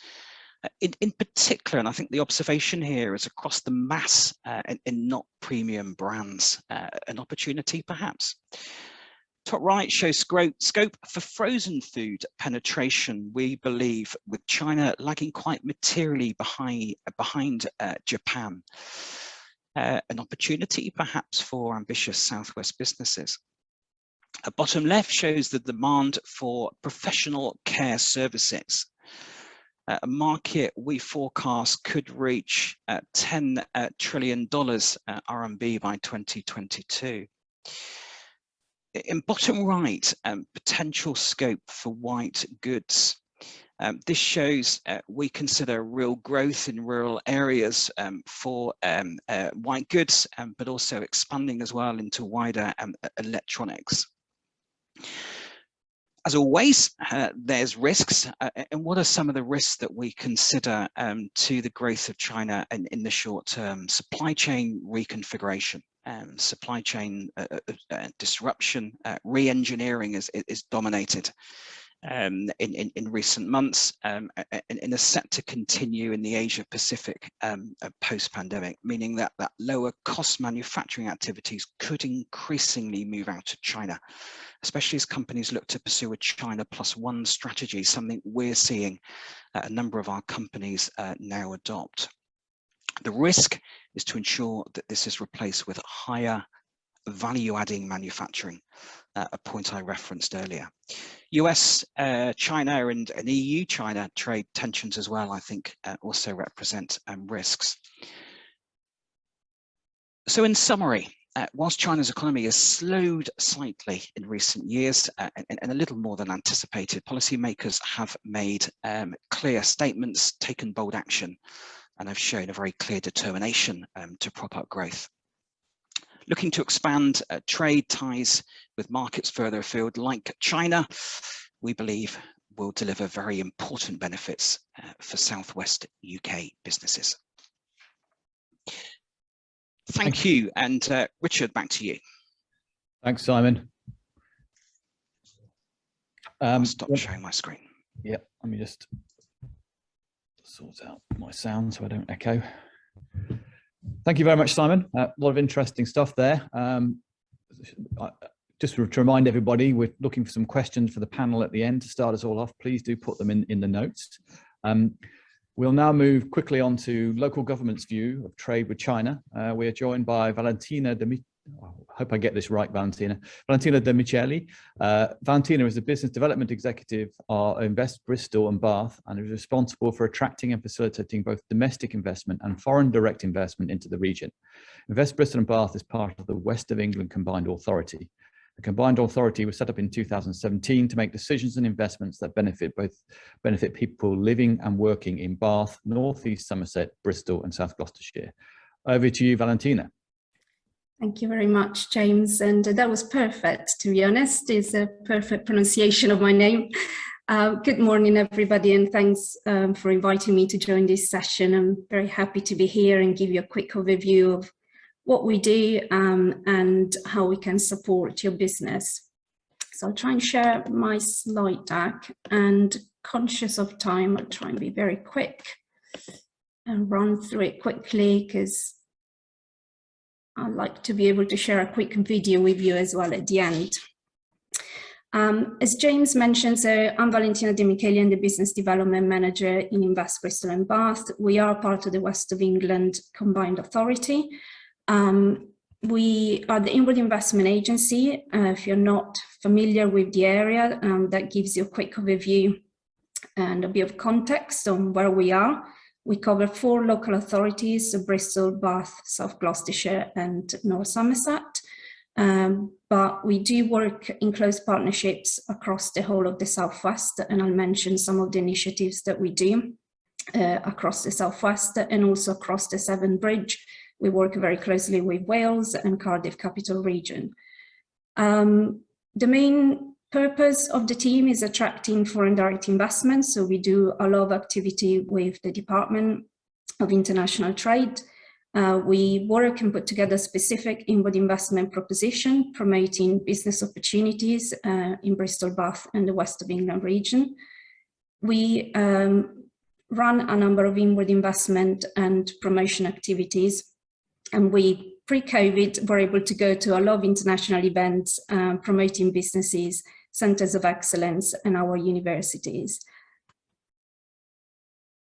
In particular, and I think the observation here is across the mass and not premium brands, an opportunity perhaps. Top right shows scope for frozen food penetration, we believe, with China lagging quite materially behind Japan. An opportunity perhaps for ambitious Southwest businesses. Bottom left shows the demand for professional care services. A market we forecast could reach $10 trillion RMB by 2022. In bottom right, potential scope for white goods. This shows we consider real growth in rural areas for white goods, but also expanding as well into wider electronics. As always, there's risks. And what are some of the risks that we consider to the growth of China in the short term? Supply chain reconfiguration. Supply chain disruption, re-engineering is dominated in recent months and is set to continue in the Asia Pacific post-pandemic, meaning that lower cost manufacturing activities could increasingly move out of China, especially as companies look to pursue a China +1 strategy, something we're seeing a number of our companies now adopt. The risk is to ensure that this is replaced with higher value-adding manufacturing, a point I referenced earlier. US, China and EU-China trade tensions as well, I think, also represent risks. So in summary, whilst China's economy has slowed slightly in recent years and a little more than anticipated, policymakers have made clear statements, taken bold action, and have shown a very clear determination to prop up growth. Looking to expand trade ties with markets further afield like China, we believe will deliver very important benefits for Southwest UK businesses. Thank you. And Richard, back to you. Thanks, Simon. I'll stop sharing my screen. Yeah, let me just sort out my sound so I don't echo. Thank you very much, Simon. A lot of interesting stuff there. Just to remind everybody, we're looking for some questions for the panel at the end to start us all off. Please do put them in the notes. We'll now move quickly on to local government's view of trade with China. We are joined by Valentina I hope I get this right, Valentina De Micheli. Valentina is the Business Development Executive of Invest Bristol and Bath, and is responsible for attracting and facilitating both domestic investment and foreign direct investment into the region. Invest Bristol and Bath is part of the West of England Combined Authority. The Combined Authority was set up in 2017 to make decisions and investments that benefit people living and working in Bath, North East Somerset, Bristol and South Gloucestershire. Over to you, Valentina. Thank you very much, James. And that was perfect, to be honest. It's a perfect pronunciation of my name. Good morning, everybody, and thanks for inviting me to join this session. I'm very happy to be here and give you a quick overview of what we do and how we can support your business. So I'll try and share my slide deck, and conscious of time, I'll try and be very quick and run through it quickly because I'd like to be able to share a quick video with you as well at the end. As James mentioned, so I'm Valentina De Micheli, I'm the Business Development Manager in Invest Bristol and Bath. We are part of the West of England Combined Authority. We are the inward investment agency. If you're not familiar with the area, that gives you a quick overview and a bit of context on where we are. We cover 4 local authorities, so Bristol, Bath, South Gloucestershire and North Somerset. But we do work in close partnerships across the whole of the Southwest, and I'll mention some of the initiatives that we do across the Southwest and also across the Severn Bridge. We work very closely with Wales and Cardiff Capital Region. The main purpose of the team is attracting foreign direct investments. So we do a lot of activity with the Department of International Trade. We work and put together specific inward investment proposition, promoting business opportunities in Bristol, Bath and the West of England region. We run a number of inward investment and promotion activities, and we, pre-COVID, were able to go to a lot of international events promoting businesses, centers of excellence and our universities.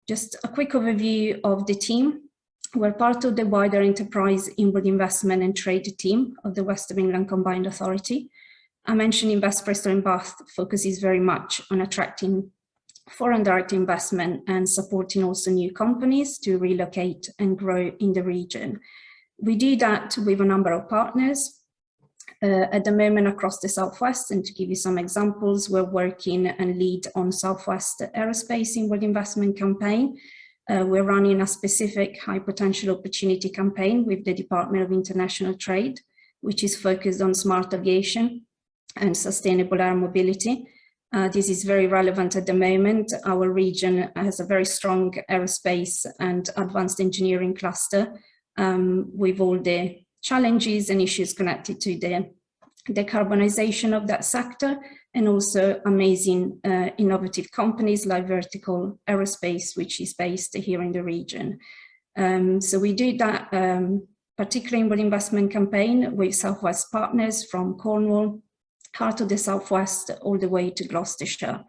Just a quick overview of the team. We're part of the wider enterprise inward investment and trade team of the West of England Combined Authority. I mentioned Invest Bristol and Bath focuses very much on attracting foreign direct investment and supporting also new companies to relocate and grow in the region. We do that with a number of partners. At the moment across the Southwest, and to give you some examples, we're working and lead on Southwest Aerospace inward investment campaign. We're running a specific high potential opportunity campaign with the Department of International Trade, which is focused on smart aviation and sustainable air mobility. This is very relevant at the moment. Our region has a very strong aerospace and advanced engineering cluster with all the challenges and issues connected to the decarbonization of that sector, and also amazing innovative companies like Vertical Aerospace, which is based here in the region. So we do that particularly inward investment campaign with Southwest partners from Cornwall, heart of the Southwest, all the way to Gloucestershire.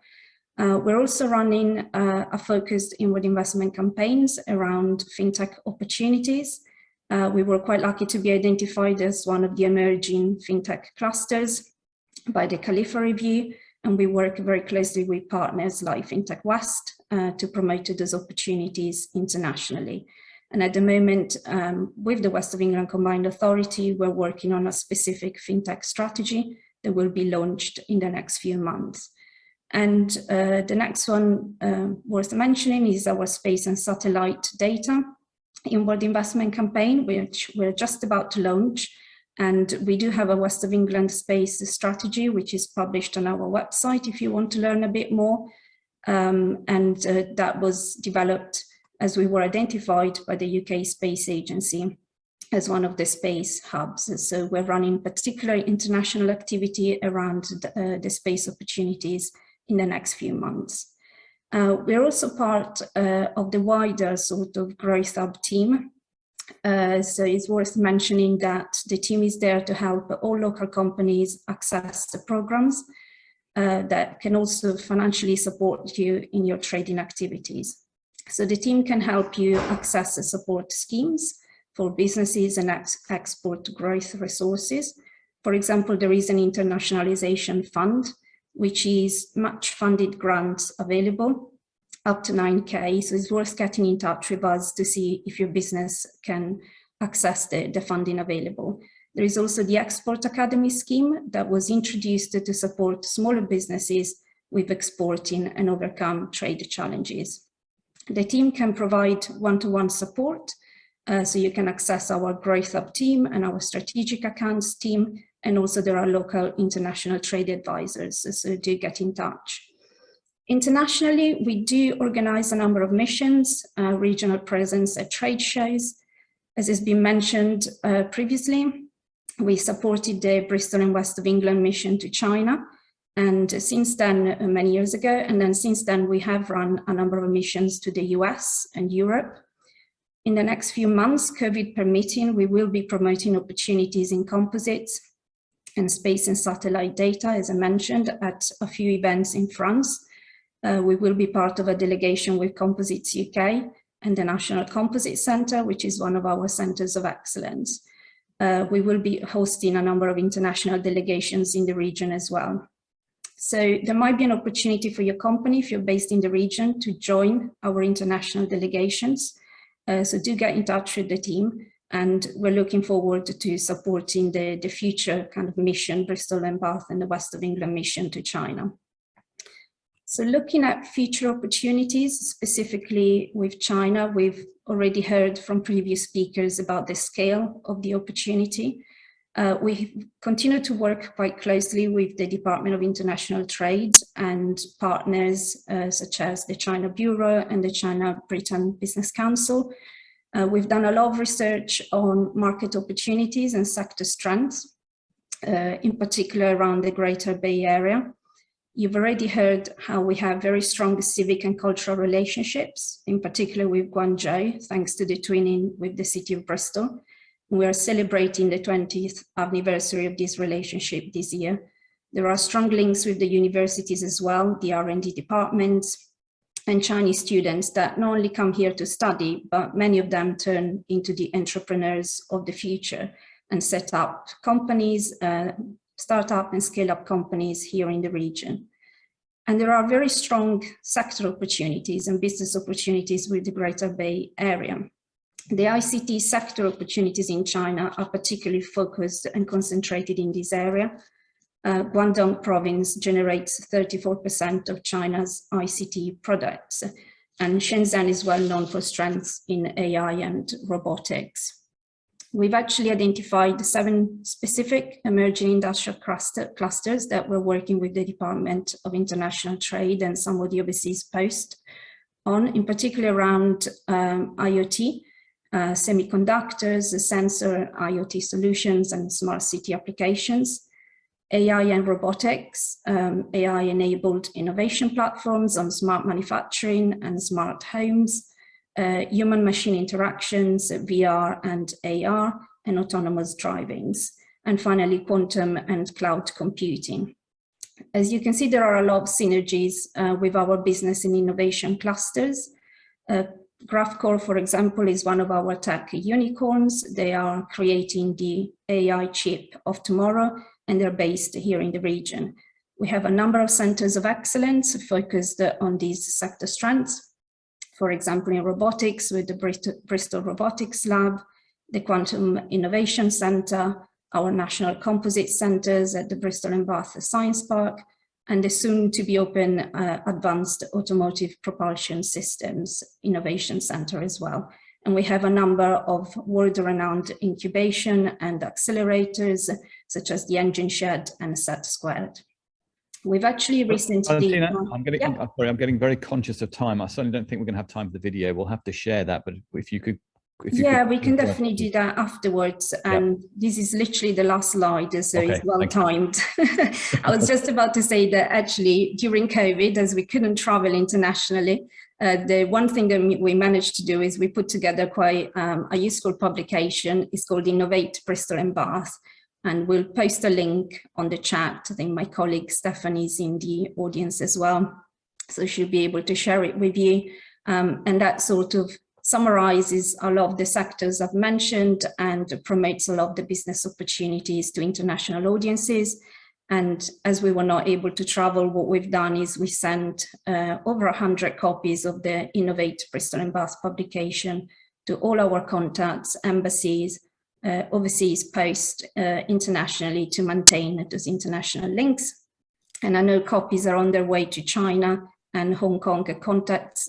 We're also running a focused inward investment campaigns around fintech opportunities. We were quite lucky to be identified as one of the emerging fintech clusters by the Khalifa Review, and we work very closely with partners like Fintech West to promote those opportunities internationally. And at the moment, with the West of England Combined Authority, we're working on a specific fintech strategy that will be launched in the next few months. And the next one worth mentioning is our space and satellite data inward investment campaign, which we're just about to launch. And we do have a West of England space strategy, which is published on our website if you want to learn a bit more. That was developed as we were identified by the UK Space Agency as one of the space hubs. So we're running particular international activity around the space opportunities in the next few months. We're also part of the wider sort of growth hub team. So it's worth mentioning that the team is there to help all local companies access the programs that can also financially support you in your trading activities. So the team can help you access the support schemes for businesses and export growth resources. For example, there is an internationalization fund, which is much funded grants available up to 9K. So it's worth getting in touch with us to see if your business can access the funding available. There is also the Export Academy scheme that was introduced to support smaller businesses with exporting and overcome trade challenges. The team can provide one-to-one support, so you can access our Growth Hub team and our Strategic Accounts team, and also there are local international trade advisors, so do get in touch. Internationally, we do organize a number of missions, regional presence at trade shows. As has been mentioned previously, we supported the Bristol and West of England mission to China, and since then, many years ago, and then since then we have run a number of missions to the US and Europe. In the next few months, COVID permitting, we will be promoting opportunities in composites and space and satellite data, as I mentioned, at a few events in France. We will be part of a delegation with Composites UK and the National Composite Centre, which is one of our centres of excellence. We will be hosting a number of international delegations in the region as well. So there might be an opportunity for your company, if you're based in the region, to join our international delegations. So do get in touch with the team, and we're looking forward to supporting the future kind of mission, Bristol and Bath and the West of England mission to China. So looking at future opportunities, specifically with China, we've already heard from previous speakers about the scale of the opportunity. We continue to work quite closely with the Department of International Trade and partners such as the China Bureau and the China-Britain Business Council. We've done a lot of research on market opportunities and sector strengths, in particular around the Greater Bay Area. You've already heard how we have very strong civic and cultural relationships, in particular with Guangzhou, thanks to the twinning with the city of Bristol. We are celebrating the 20th anniversary of this relationship this year. There are strong links with the universities as well, the R&D departments, and Chinese students that not only come here to study, but many of them turn into the entrepreneurs of the future and set up companies, start up and scale up companies here in the region. And there are very strong sector opportunities and business opportunities with the Greater Bay Area. The ICT sector opportunities in China are particularly focused and concentrated in this area. Guangdong province generates 34% of China's ICT products, and Shenzhen is well known for strengths in AI and robotics. We've actually identified 7 specific emerging industrial clusters that we're working with the Department of International Trade and some of the overseas posts on, in particular around IoT, semiconductors, sensor IoT solutions and smart city applications, AI and robotics, AI-enabled innovation platforms on smart manufacturing and smart homes, human-machine interactions, VR and AR, and autonomous drivings, and finally, quantum and cloud computing. As you can see, there are a lot of synergies with our business and innovation clusters. Graphcore, for example, is one of our tech unicorns. They are creating the AI chip of tomorrow, and they're based here in the region. We have a number of centers of excellence focused on these sector strengths. For example, in robotics with the Bristol Robotics Lab, the Quantum Innovation Center, our National Composite Centers at the Bristol and Bath Science Park, and the soon to be open Advanced Automotive Propulsion Systems Innovation Center as well. And we have a number of world-renowned incubation and accelerators, such as the Engine Shed and Set Squared. We've actually recently... I'm getting very conscious of time. I certainly don't think we're going to have time for the video. We'll have to share that, but if you could Yeah, we can definitely do that afterwards. And this is literally the last slide, so it's well timed. I was just about to say that actually during COVID, as we couldn't travel internationally, the one thing that we managed to do is we put together quite a useful publication. It's called Innovate Bristol and Bath, and we'll post a link on the chat. I think my colleague Stephanie is in the audience as well, so she'll be able to share it with you. And that sort of summarizes a lot of the sectors I've mentioned and promotes a lot of the business opportunities to international audiences. And as we were not able to travel, what we've done is we sent over 100 copies of the Innovate Bristol and Bath publication to all our contacts, embassies, overseas post internationally to maintain those international links. And I know copies are on their way to China and Hong Kong contacts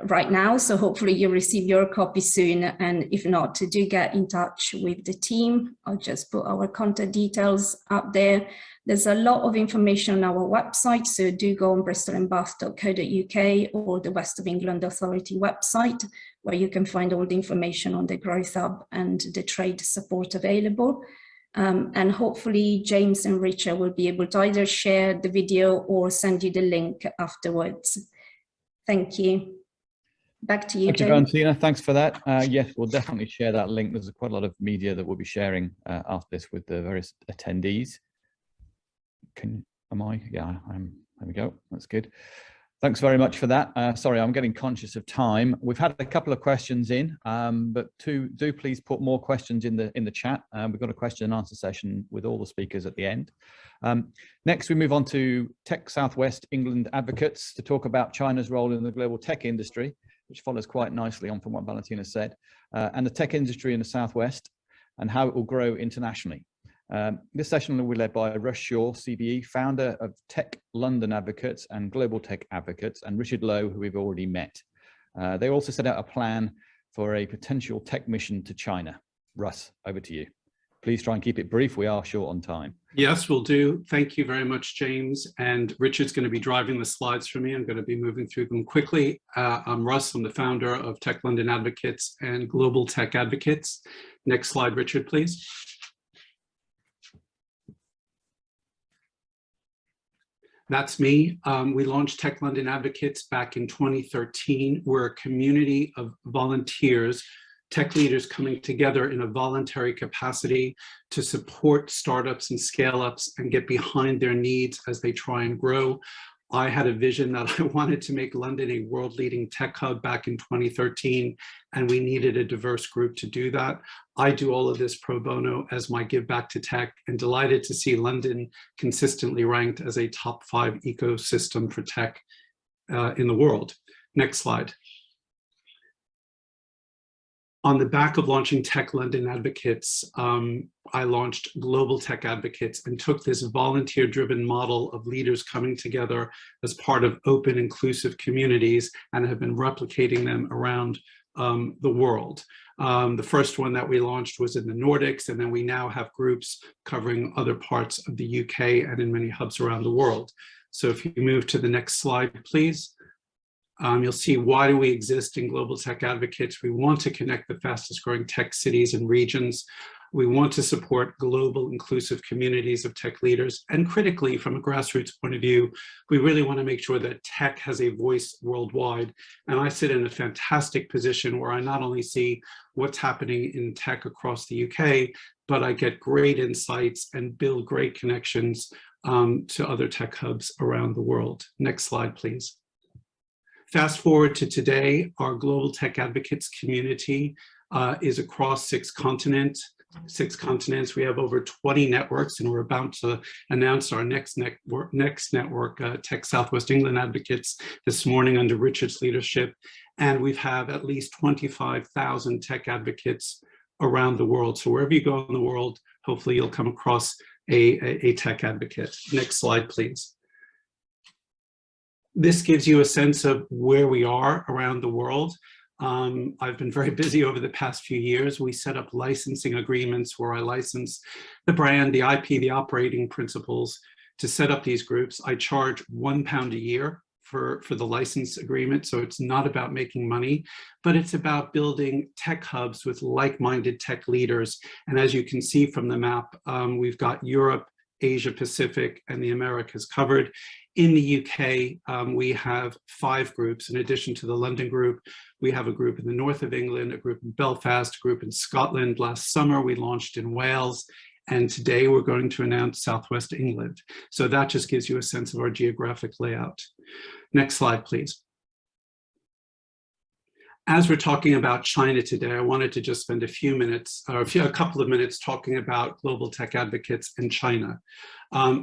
right now, so hopefully you'll receive your copy soon, and if not, do get in touch with the team. I'll just put our contact details up there. There's a lot of information on our website, so do go on bristolandbath.co.uk or the West of England Authority website, where you can find all the information on the Growth Hub and the trade support available. And hopefully James and Richard will be able to either share the video or send you the link afterwards. Thank you. Back to you, James. Valentina, thanks for that. Yes, we'll definitely share that link. There's quite a lot of media that we'll be sharing after this with the various attendees. Yeah, there we go. That's good. Thanks very much for that. Sorry, I'm getting conscious of time. We've had a couple of questions in, but do please put more questions in the chat. We've got a question and answer session with all the speakers at the end. Next, we move on to Tech Southwest England advocates to talk about China's role in the global tech industry, which follows quite nicely on from what Valentina said, and the tech industry in the Southwest and how it will grow internationally. This session will be led by Russ Shaw, CBE, founder of Tech London Advocates and Global Tech Advocates, and Richard Lowe, who we've already met. They also set out a plan for a potential tech mission to China. Russ, over to you. Please try and keep it brief. We are short on time. Yes, we'll do. Thank you very much, James. And Richard's going to be driving the slides for me. I'm going to be moving through them quickly. I'm Russ. I'm the founder of Tech London Advocates and Global Tech Advocates. Next slide, Richard, please. That's me. We launched Tech London Advocates back in 2013. We're a community of volunteers, tech leaders coming together in a voluntary capacity to support startups and scale-ups and get behind their needs as they try and grow. I had a vision that I wanted to make London a world-leading tech hub back in 2013, and we needed a diverse group to do that. I do all of this pro bono as my give back to tech, and delighted to see London consistently ranked as a top 5 ecosystem for tech in the world. Next slide. On the back of launching Tech London Advocates, I launched Global Tech Advocates and took this volunteer-driven model of leaders coming together as part of open, inclusive communities and have been replicating them around the world. The first one that we launched was in the Nordics, and then we now have groups covering other parts of the UK and in many hubs around the world. So if you move to the next slide, please. You'll see why do we exist in Global Tech Advocates. We want to connect the fastest growing tech cities and regions. We want to support global inclusive communities of tech leaders. And critically, from a grassroots point of view, we really want to make sure that tech has a voice worldwide. And I sit in a fantastic position where I not only see what's happening in tech across the UK, but I get great insights and build great connections to other tech hubs around the world. Next slide, please. Fast forward to today, our Global Tech Advocates community is across 6 continents. We have over 20 networks, and we're about to announce our next network, Tech Southwest England Advocates, this morning under Richard's leadership. And we have at least 25,000 tech advocates around the world. So wherever you go in the world, hopefully you'll come across a tech advocate. Next slide, please. This gives you a sense of where we are around the world. I've been very busy over the past few years. We set up licensing agreements where I license the brand, the IP, the operating principles to set up these groups. I charge £1 a year for the license agreement. So it's not about making money, but it's about building tech hubs with like-minded tech leaders. And as you can see from the map, we've got Europe, Asia Pacific, and the Americas covered. In the UK, we have 5 groups. In addition to the London group, we have a group in the north of England, a group in Belfast, a group in Scotland. Last summer, we launched in Wales. And today we're going to announce Southwest England. So that just gives you a sense of our geographic layout. Next slide, please. As we're talking about China today, I wanted to just spend a few minutes, or a couple of minutes talking about global tech advocates in China.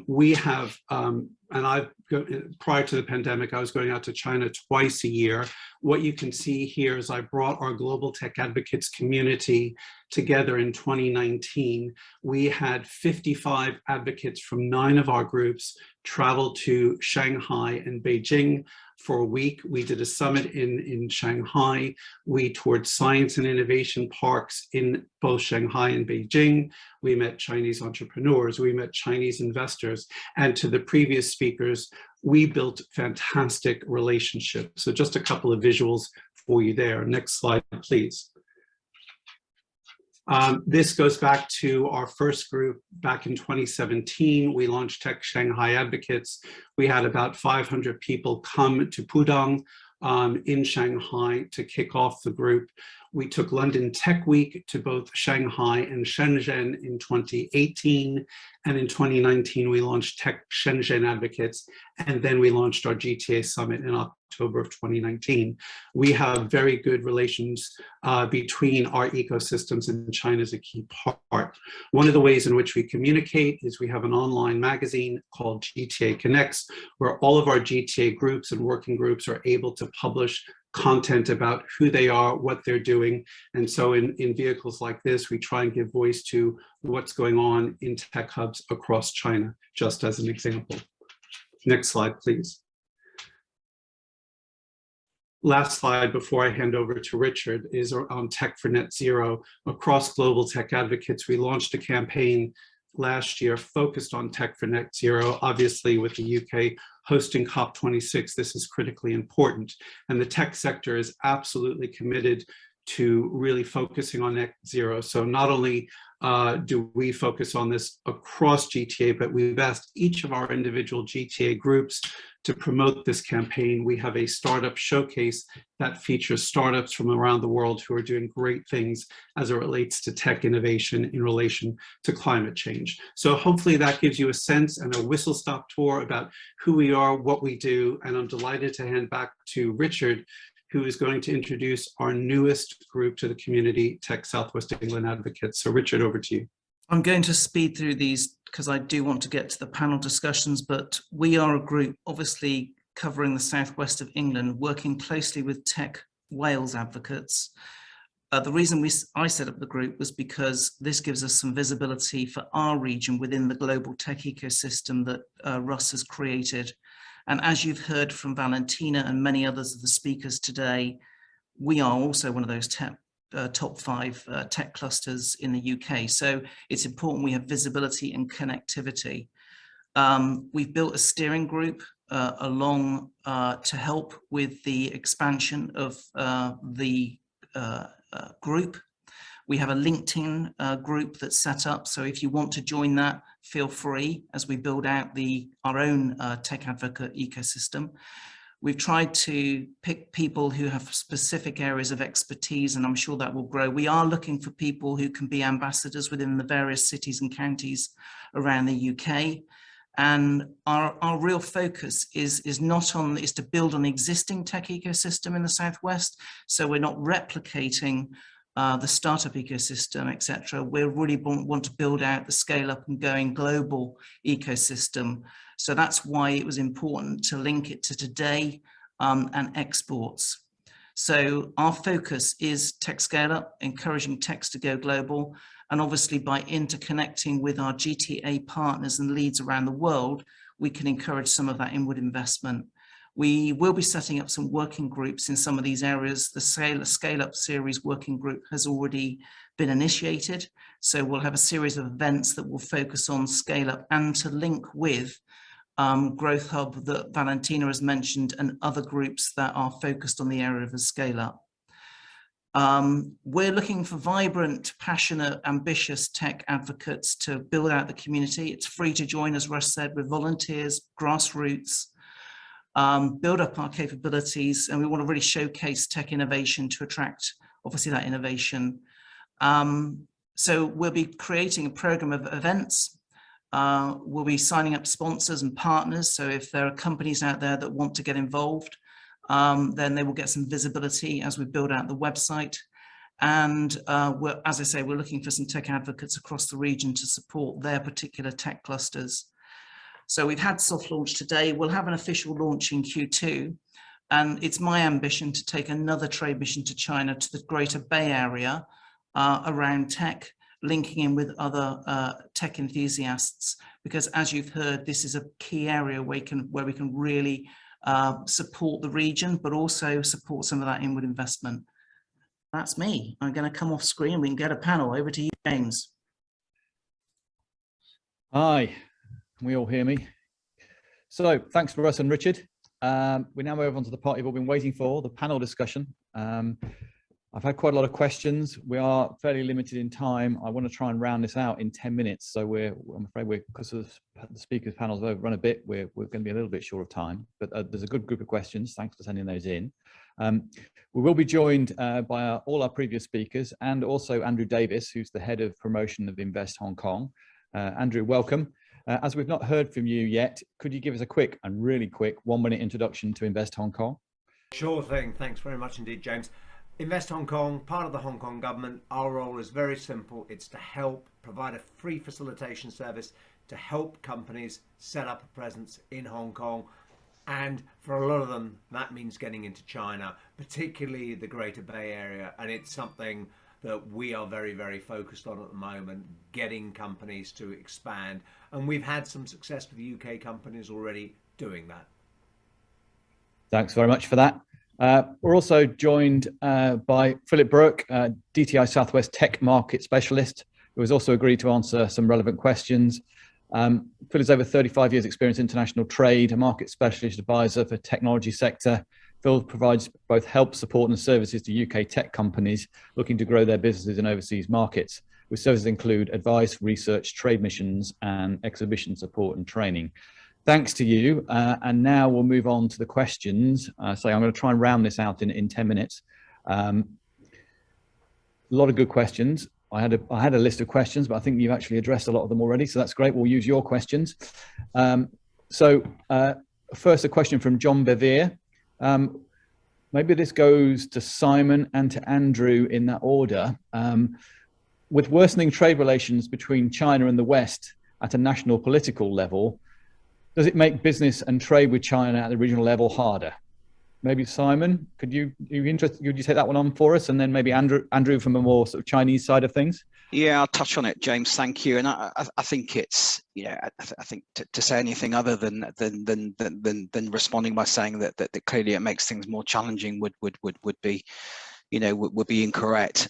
We have, prior to the pandemic, I was going out to China twice a year. What you can see here is I brought our global tech advocates community together in 2019. We had 55 advocates from 9 of our groups travel to Shanghai and Beijing for a week. We did a summit in Shanghai. We toured science and innovation parks in both Shanghai and Beijing. We met Chinese entrepreneurs. We met Chinese investors. And to the previous speakers, we built fantastic relationships. So just a couple of visuals for you there. Next slide, please. This goes back to our first group back in 2017. We launched Tech Shanghai Advocates. We had about 500 people come to Pudong in Shanghai to kick off the group. We took London Tech Week to both Shanghai and Shenzhen in 2018. And in 2019, we launched Tech Shenzhen Advocates. And then we launched our GTA Summit in October of 2019. We have very good relations between our ecosystems, and China is a key part. One of the ways in which we communicate is we have an online magazine called GTA Connects, where all of our GTA groups and working groups are able to publish content about who they are, what they're doing. And so in vehicles like this, we try and give voice to what's going on in tech hubs across China, just as an example. Next slide, please. Last slide before I hand over to Richard is on Tech for Net Zero. Across global tech advocates, we launched a campaign last year focused on Tech for Net Zero. Obviously, with the UK hosting COP26, this is critically important. And the tech sector is absolutely committed to really focusing on net zero. So not only do we focus on this across GTA, but we've asked each of our individual GTA groups to promote this campaign. We have a startup showcase that features startups from around the world who are doing great things as it relates to tech innovation in relation to climate change. So hopefully that gives you a sense and a whistle-stop tour about who we are, what we do, and I'm delighted to hand back to Richard, who is going to introduce our newest group to the community, Tech Southwest England Advocates. So Richard, over to you. I'm going to speed through these because I do want to get to the panel discussions, but we are a group obviously covering the southwest of England, working closely with Tech Wales advocates. The reason I set up the group was because this gives us some visibility for our region within the global tech ecosystem that Russ has created. And as you've heard from Valentina and many others of the speakers today, we are also one of those top 5 tech clusters in the UK. So it's important we have visibility and connectivity. We've built a steering group along to help with the expansion of the group. We have a LinkedIn group that's set up. So if you want to join that, feel free as we build out our own tech advocate ecosystem. We've tried to pick people who have specific areas of expertise, and I'm sure that will grow. We are looking for people who can be ambassadors within the various cities and counties around the UK. And our real focus is to build on the existing tech ecosystem in the Southwest. So we're not replicating the startup ecosystem, etc. We really want to build out the scale up and going global ecosystem. So that's why it was important to link it to today and exports. So our focus is tech scale up, encouraging techs to go global. And obviously by interconnecting with our GTA partners and leads around the world, we can encourage some of that inward investment. We will be setting up some working groups in some of these areas. The Scale Up Series working group has already been initiated. So we'll have a series of events that will focus on scale up and to link with growth hub that Valentina has mentioned, and other groups that are focused on the area of a scale up. We're looking for vibrant, passionate, ambitious tech advocates to build out the community. It's free to join, as Russ said, with volunteers, grassroots, build up our capabilities, and we want to really showcase tech innovation to attract, obviously, that innovation. So we'll be creating a program of events. We'll be signing up sponsors and partners. So if there are companies out there that want to get involved, then they will get some visibility as we build out the website. And as I say, we're looking for some tech advocates across the region to support their particular tech clusters. So we've had soft launch today. We'll have an official launch in Q2. And it's my ambition to take another trade mission to China, to the Greater Bay Area, around tech, linking in with other tech enthusiasts, because as you've heard, this is a key area where we can really support the region, but also support some of that inward investment. That's me. I'm going to come off screen. We can get a panel. Over to you, James. Hi, can we all hear me? So thanks for Russ and Richard. We now move on to the part you've all been waiting for, the panel discussion. I've had quite a lot of questions. We are fairly limited in time. I want to try and round this out in 10 minutes. So I'm afraid because of the speakers panels have overrun a bit, we're going to be a little bit short of time, but there's a good group of questions. Thanks for sending those in. We will be joined by all our previous speakers, and also Andrew Davis, who's the head of promotion of Invest Hong Kong. Andrew, welcome. As we've not heard from you yet, could you give us a quick and really quick 1-minute introduction to Invest Hong Kong? Sure thing. Thanks very much indeed, James. Invest Hong Kong, part of the Hong Kong government. Our role is very simple. It's to help provide a free facilitation service to help companies set up a presence in Hong Kong. And for a lot of them, that means getting into China, particularly the Greater Bay Area. And it's something that we are very, very focused on at the moment, getting companies to expand. And we've had some success with UK companies already doing that. Thanks very much for that. We're also joined by Philip Brooke, DTI Southwest Tech Market Specialist, who has also agreed to answer some relevant questions. Phil has over 35 years experience in international trade, a market specialist advisor for technology sector. Phil provides both help, support and services to UK tech companies looking to grow their businesses in overseas markets, with services include advice, research, trade missions and exhibition support and training. Thanks to you. And now we'll move on to the questions. So I'm going to try and round this out in 10 minutes. A lot of good questions. I had a list of questions, but I think you've actually addressed a lot of them already. So that's great. We'll use your questions. First, a question from John Bevere. Maybe this goes to Simon and to Andrew in that order. With worsening trade relations between China and the West at a national political level, does it make business and trade with China at the regional level harder? Maybe Simon, could you take that one on for us, and then maybe Andrew from a more sort of Chinese side of things? Yeah, I'll touch on it, James. Thank you. And I think it's, I think to say anything other than responding by saying that clearly it makes things more challenging would be, would be incorrect.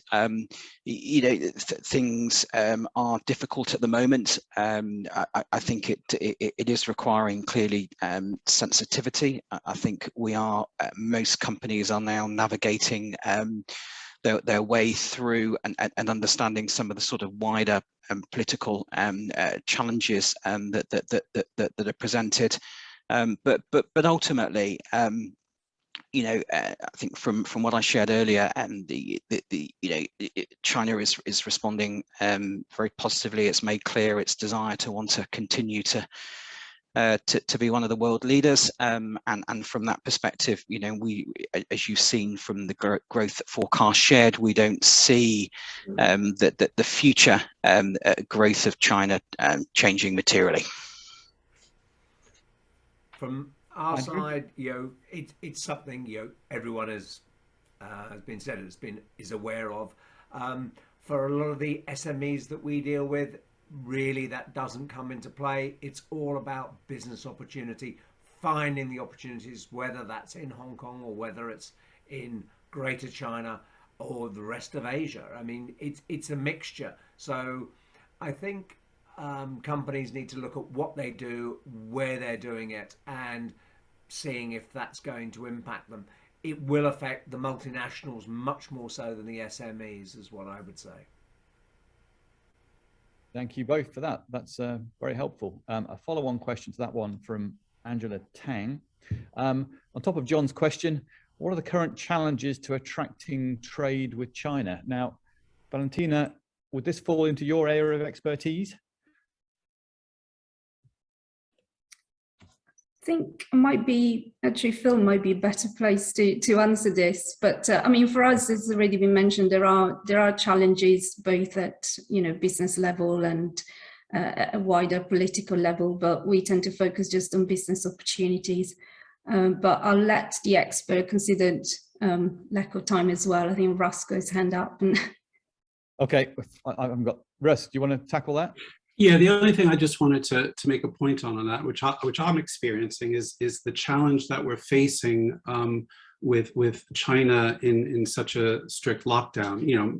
Things are difficult at the moment. I think it is requiring clearly sensitivity. I think most companies are now navigating their way through and understanding some of the sort of wider political challenges that are presented. But ultimately, I think from what I shared earlier, and China is responding very positively. It's made clear its desire to want to continue to be one of the world leaders, and from that perspective, we, as you've seen from the growth forecast shared, we don't see that the future growth of China changing materially. From our side, it's something everyone has been said, is aware of. For a lot of the SMEs that we deal with, really that doesn't come into play. It's all about business opportunity, finding the opportunities, whether that's in Hong Kong or whether it's in Greater China or the rest of Asia. I mean, it's a mixture. So I think companies need to look at what they do, where they're doing it, and seeing if that's going to impact them. It will affect the multinationals much more so than the SMEs, is what I would say. Thank you both for that. That's very helpful. A follow-on question to that one from Angela Tang. On top of John's question, what are the current challenges to attracting trade with China? Now, Valentina, would this fall into your area of expertise? I think it might be, actually Phil might be a better place to answer this, but I mean, for us, as already been mentioned, there are challenges both at, you know, business level and a wider political level, but we tend to focus just on business opportunities. But I'll let the expert, considered lack of time as well. I think Russ got his hand up. And okay, I've got Russ. Do you want to tackle that? Yeah, the only thing I just wanted to make a point on that, which I'm experiencing, is the challenge that we're facing with China in such a strict lockdown. You know,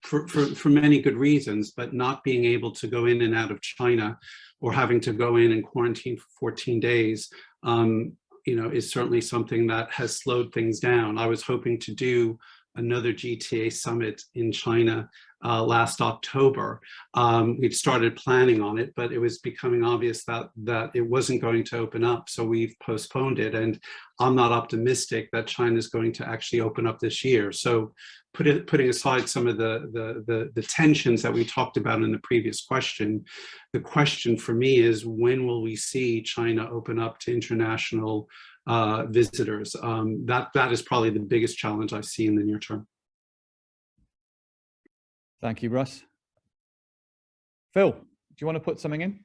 for many good reasons, but not being able to go in and out of China, or having to go in and quarantine for 14 days, you know, is certainly something that has slowed things down. I was hoping to do another GTA summit in China last October. We'd started planning on it, but it was becoming obvious that it wasn't going to open up, so we've postponed it. And I'm not optimistic that China is going to actually open up this year. So putting aside some of the tensions that we talked about in the previous question, the question for me is, when will we see China open up to international visitors? That is probably the biggest challenge I see in the near term. Thank you, Russ. Phil, do you want to put something in?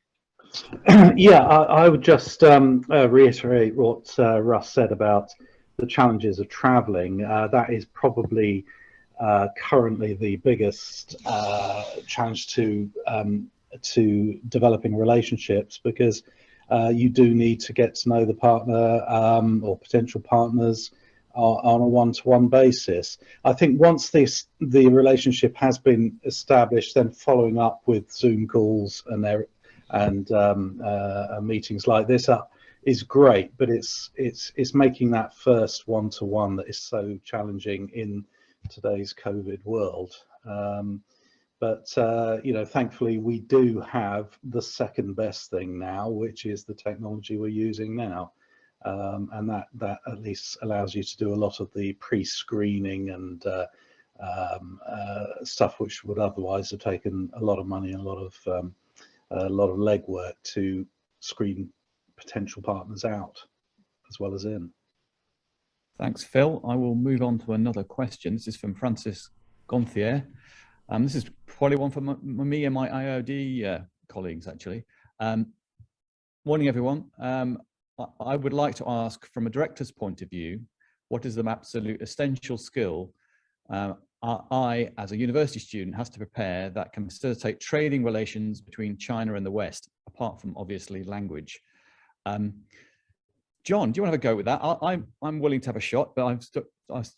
Yeah, I would just reiterate what Russ said about the challenges of traveling. That is probably currently the biggest challenge to developing relationships, because you do need to get to know the partner or potential partners on a one-to-one basis. I think once the relationship has been established, then following up with Zoom calls and meetings like this is great, but it's making that first one-to-one that is so challenging in today's COVID world. But you know, thankfully we do have the second best thing now, which is the technology we're using now, and that at least allows you to do a lot of the pre-screening and stuff which would otherwise have taken a lot of money and a lot of legwork to screen potential partners out as well as in. Thanks, Phil. I will move on to another question. This is from Francis Gonthier. This is probably one for me and my IOD colleagues, actually. Morning, everyone. I would like to ask, from a director's point of view, what is the absolute essential skill I, as a university student, has to prepare that can facilitate trading relations between China and the West, apart from obviously language? John, do you want to have a go with that? I'm willing to have a shot, but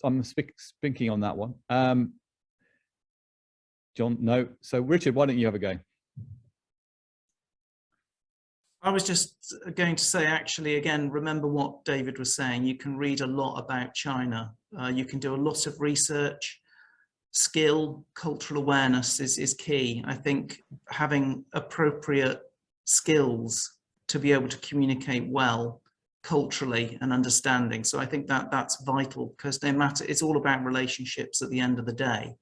I'm thinking on that one. John, no. So Richard, why don't you have a go? I was just going to say, actually, again, remember what David was saying. You can read a lot about China. You can do a lot of research. Skill, cultural awareness is key. I think having appropriate skills to be able to communicate well culturally and understanding. So I think that's vital, because no matter, it's all about relationships at the end of the day.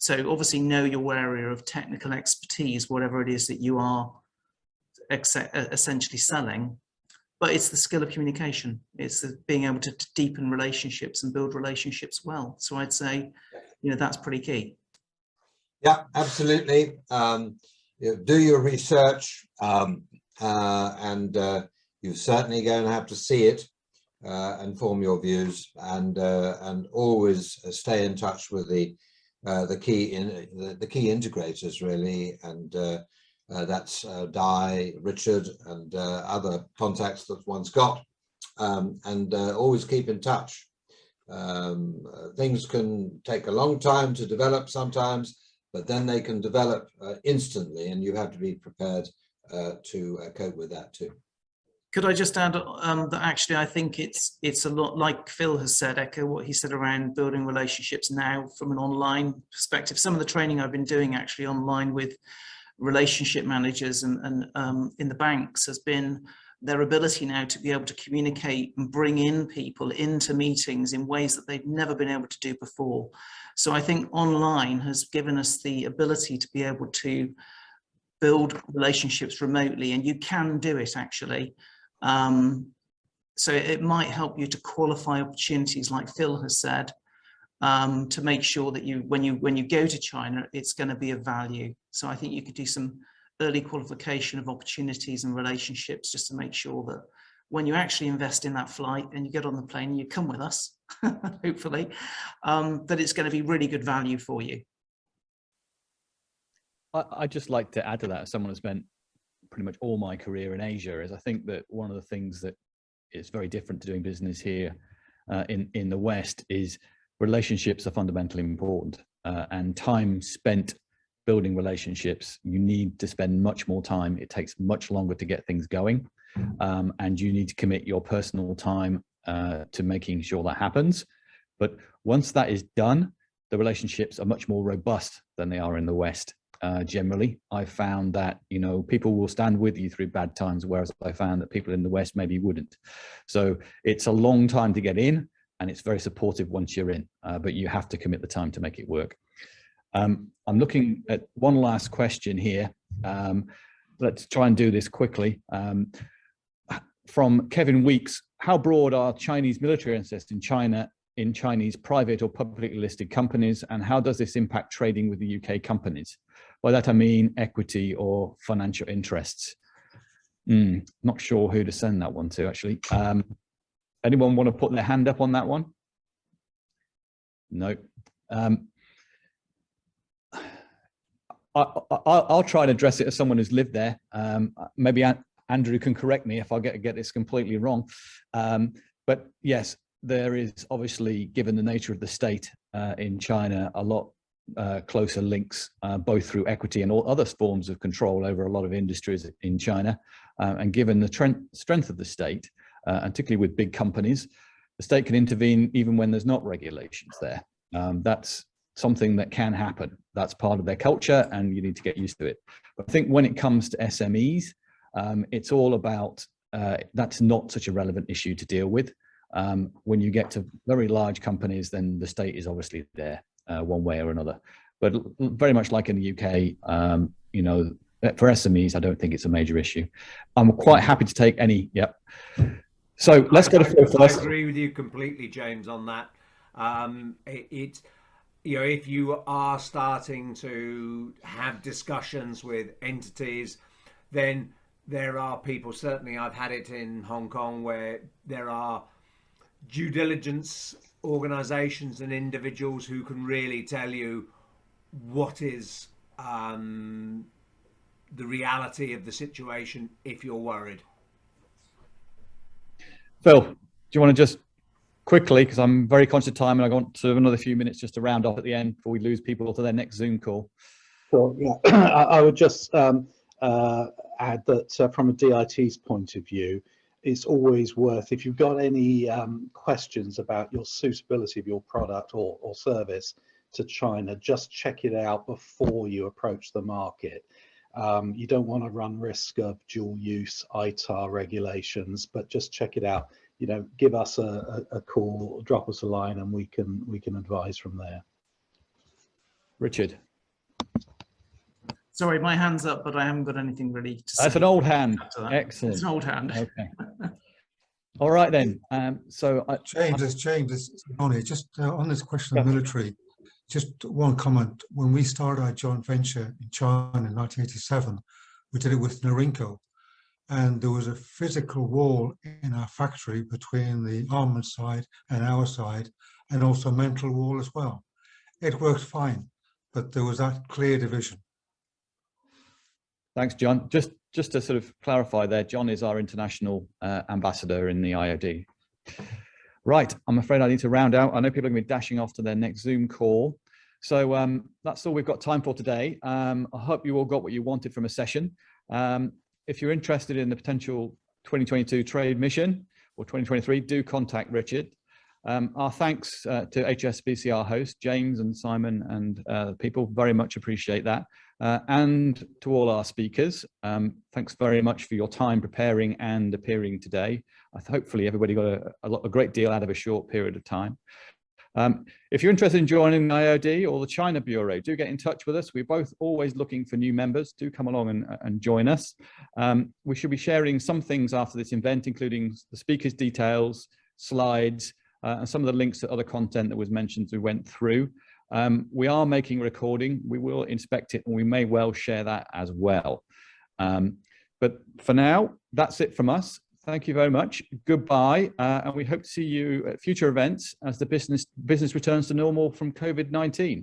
So obviously know your area of technical expertise, whatever it is that you are essentially selling, but it's the skill of communication. It's the being able to deepen relationships and build relationships well. So I'd say, you know, that's pretty key. Yeah, absolutely. You know, do your research, and you're certainly going to have to see it and form your views, and always stay in touch with the key integrators, really, and that's Di, Richard, and other contacts that one's got, and always keep in touch. Things can take a long time to develop sometimes, but then they can develop instantly, and you have to be prepared to cope with that too. Could I just add that actually I think it's a lot like Phil has said, echo what he said around building relationships now from an online perspective. Some of the training I've been doing actually online with relationship managers and in the banks has been their ability now to be able to communicate and bring in people into meetings in ways that they've never been able to do before. So I think online has given us the ability to be able to build relationships remotely, and you can do it actually. So it might help you to qualify opportunities, like Phil has said, to make sure that when you go to China, it's going to be of value. So I think you could do some early qualification of opportunities and relationships just to make sure that when you actually invest in that flight and you get on the plane and you come with us, hopefully, that it's going to be really good value for you. I'd just like to add to that, as someone who spent pretty much all my career in Asia, is I think that one of the things that is very different to doing business here in the West is relationships are fundamentally important, and time spent building relationships, you need to spend much more time. It takes much longer to get things going, and you need to commit your personal time to making sure that happens. But once that is done, the relationships are much more robust than they are in the West. Generally, I found that, you know, people will stand with you through bad times, whereas I found that people in the West maybe wouldn't. So it's a long time to get in, and it's very supportive once you're in, but you have to commit the time to make it work. I'm looking at one last question here. Let's try and do this quickly. From Kevin Weeks: how broad are Chinese military interests in China in Chinese private or publicly listed companies, and how does this impact trading with the UK companies? By that I mean equity or financial interests. Not sure who to send that one to, actually. Anyone want to put their hand up on that one? No. I'll try and address it as someone who's lived there. Maybe Andrew can correct me if I get this completely wrong. But yes, there is obviously, given the nature of the state in China, a lot closer links, both through equity and all other forms of control over a lot of industries in China. And given the strength of the state, and particularly with big companies, the state can intervene even when there's not regulations there. That's something that can happen. That's part of their culture, and you need to get used to it. But I think when it comes to SMEs, it's all about, that's not such a relevant issue to deal with. When you get to very large companies, then the state is obviously there one way or another. But very much like in the UK, you know, for SMEs, I don't think it's a major issue. I'm quite happy to take any, yep. So let's go to Phil first. I agree with you completely, James, on that. You know, if you are starting to have discussions with entities, then there are people, certainly I've had it in Hong Kong, where there are due diligence organizations and individuals who can really tell you what is the reality of the situation if you're worried. Phil, do you want to just quickly, because I'm very conscious of time and I want to have another few minutes just to round off at the end before we lose people to their next Zoom call. Sure, yeah. I would just add that from a DIT's point of view, it's always worth, if you've got any questions about your suitability of your product or service to China, just check it out before you approach the market. You don't want to run risk of dual use ITAR regulations, but just check it out. You know, give us a call, drop us a line, and we can advise from there. Richard. Sorry, my hand's up, but I haven't got anything really to say. That's an old hand. Excellent. It's an old hand. Okay. All right then. James, Tony, just on this question of military, just one comment. When we started our joint venture in China in 1987, we did it with Norinco, and there was a physical wall in our factory between the armament side and our side, and also a mental wall as well. It worked fine, but there was that clear division. Thanks, John. Just to sort of clarify there, John is our international ambassador in the IOD. Right, I'm afraid I need to round out. I know people are going to be dashing off to their next Zoom call. So that's all we've got time for today. I hope you all got what you wanted from a session. If you're interested in the potential 2022 trade mission or 2023, do contact Richard. Our thanks to Hsbc, our host, James and Simon, and people very much appreciate that. And to all our speakers, thanks very much for your time preparing and appearing today. Hopefully everybody got a great deal out of a short period of time. If you're interested in joining the IOD or the China Bureau, do get in touch with us. We're both always looking for new members. Do come along and join us. We should be sharing some things after this event, including the speakers' details, slides, and some of the links to other content that was mentioned as we went through. We are making a recording. We will inspect it and we may well share that as well. But for now, that's it from us. Thank you very much. Goodbye. And we hope to see you at future events as the business returns to normal from COVID-19.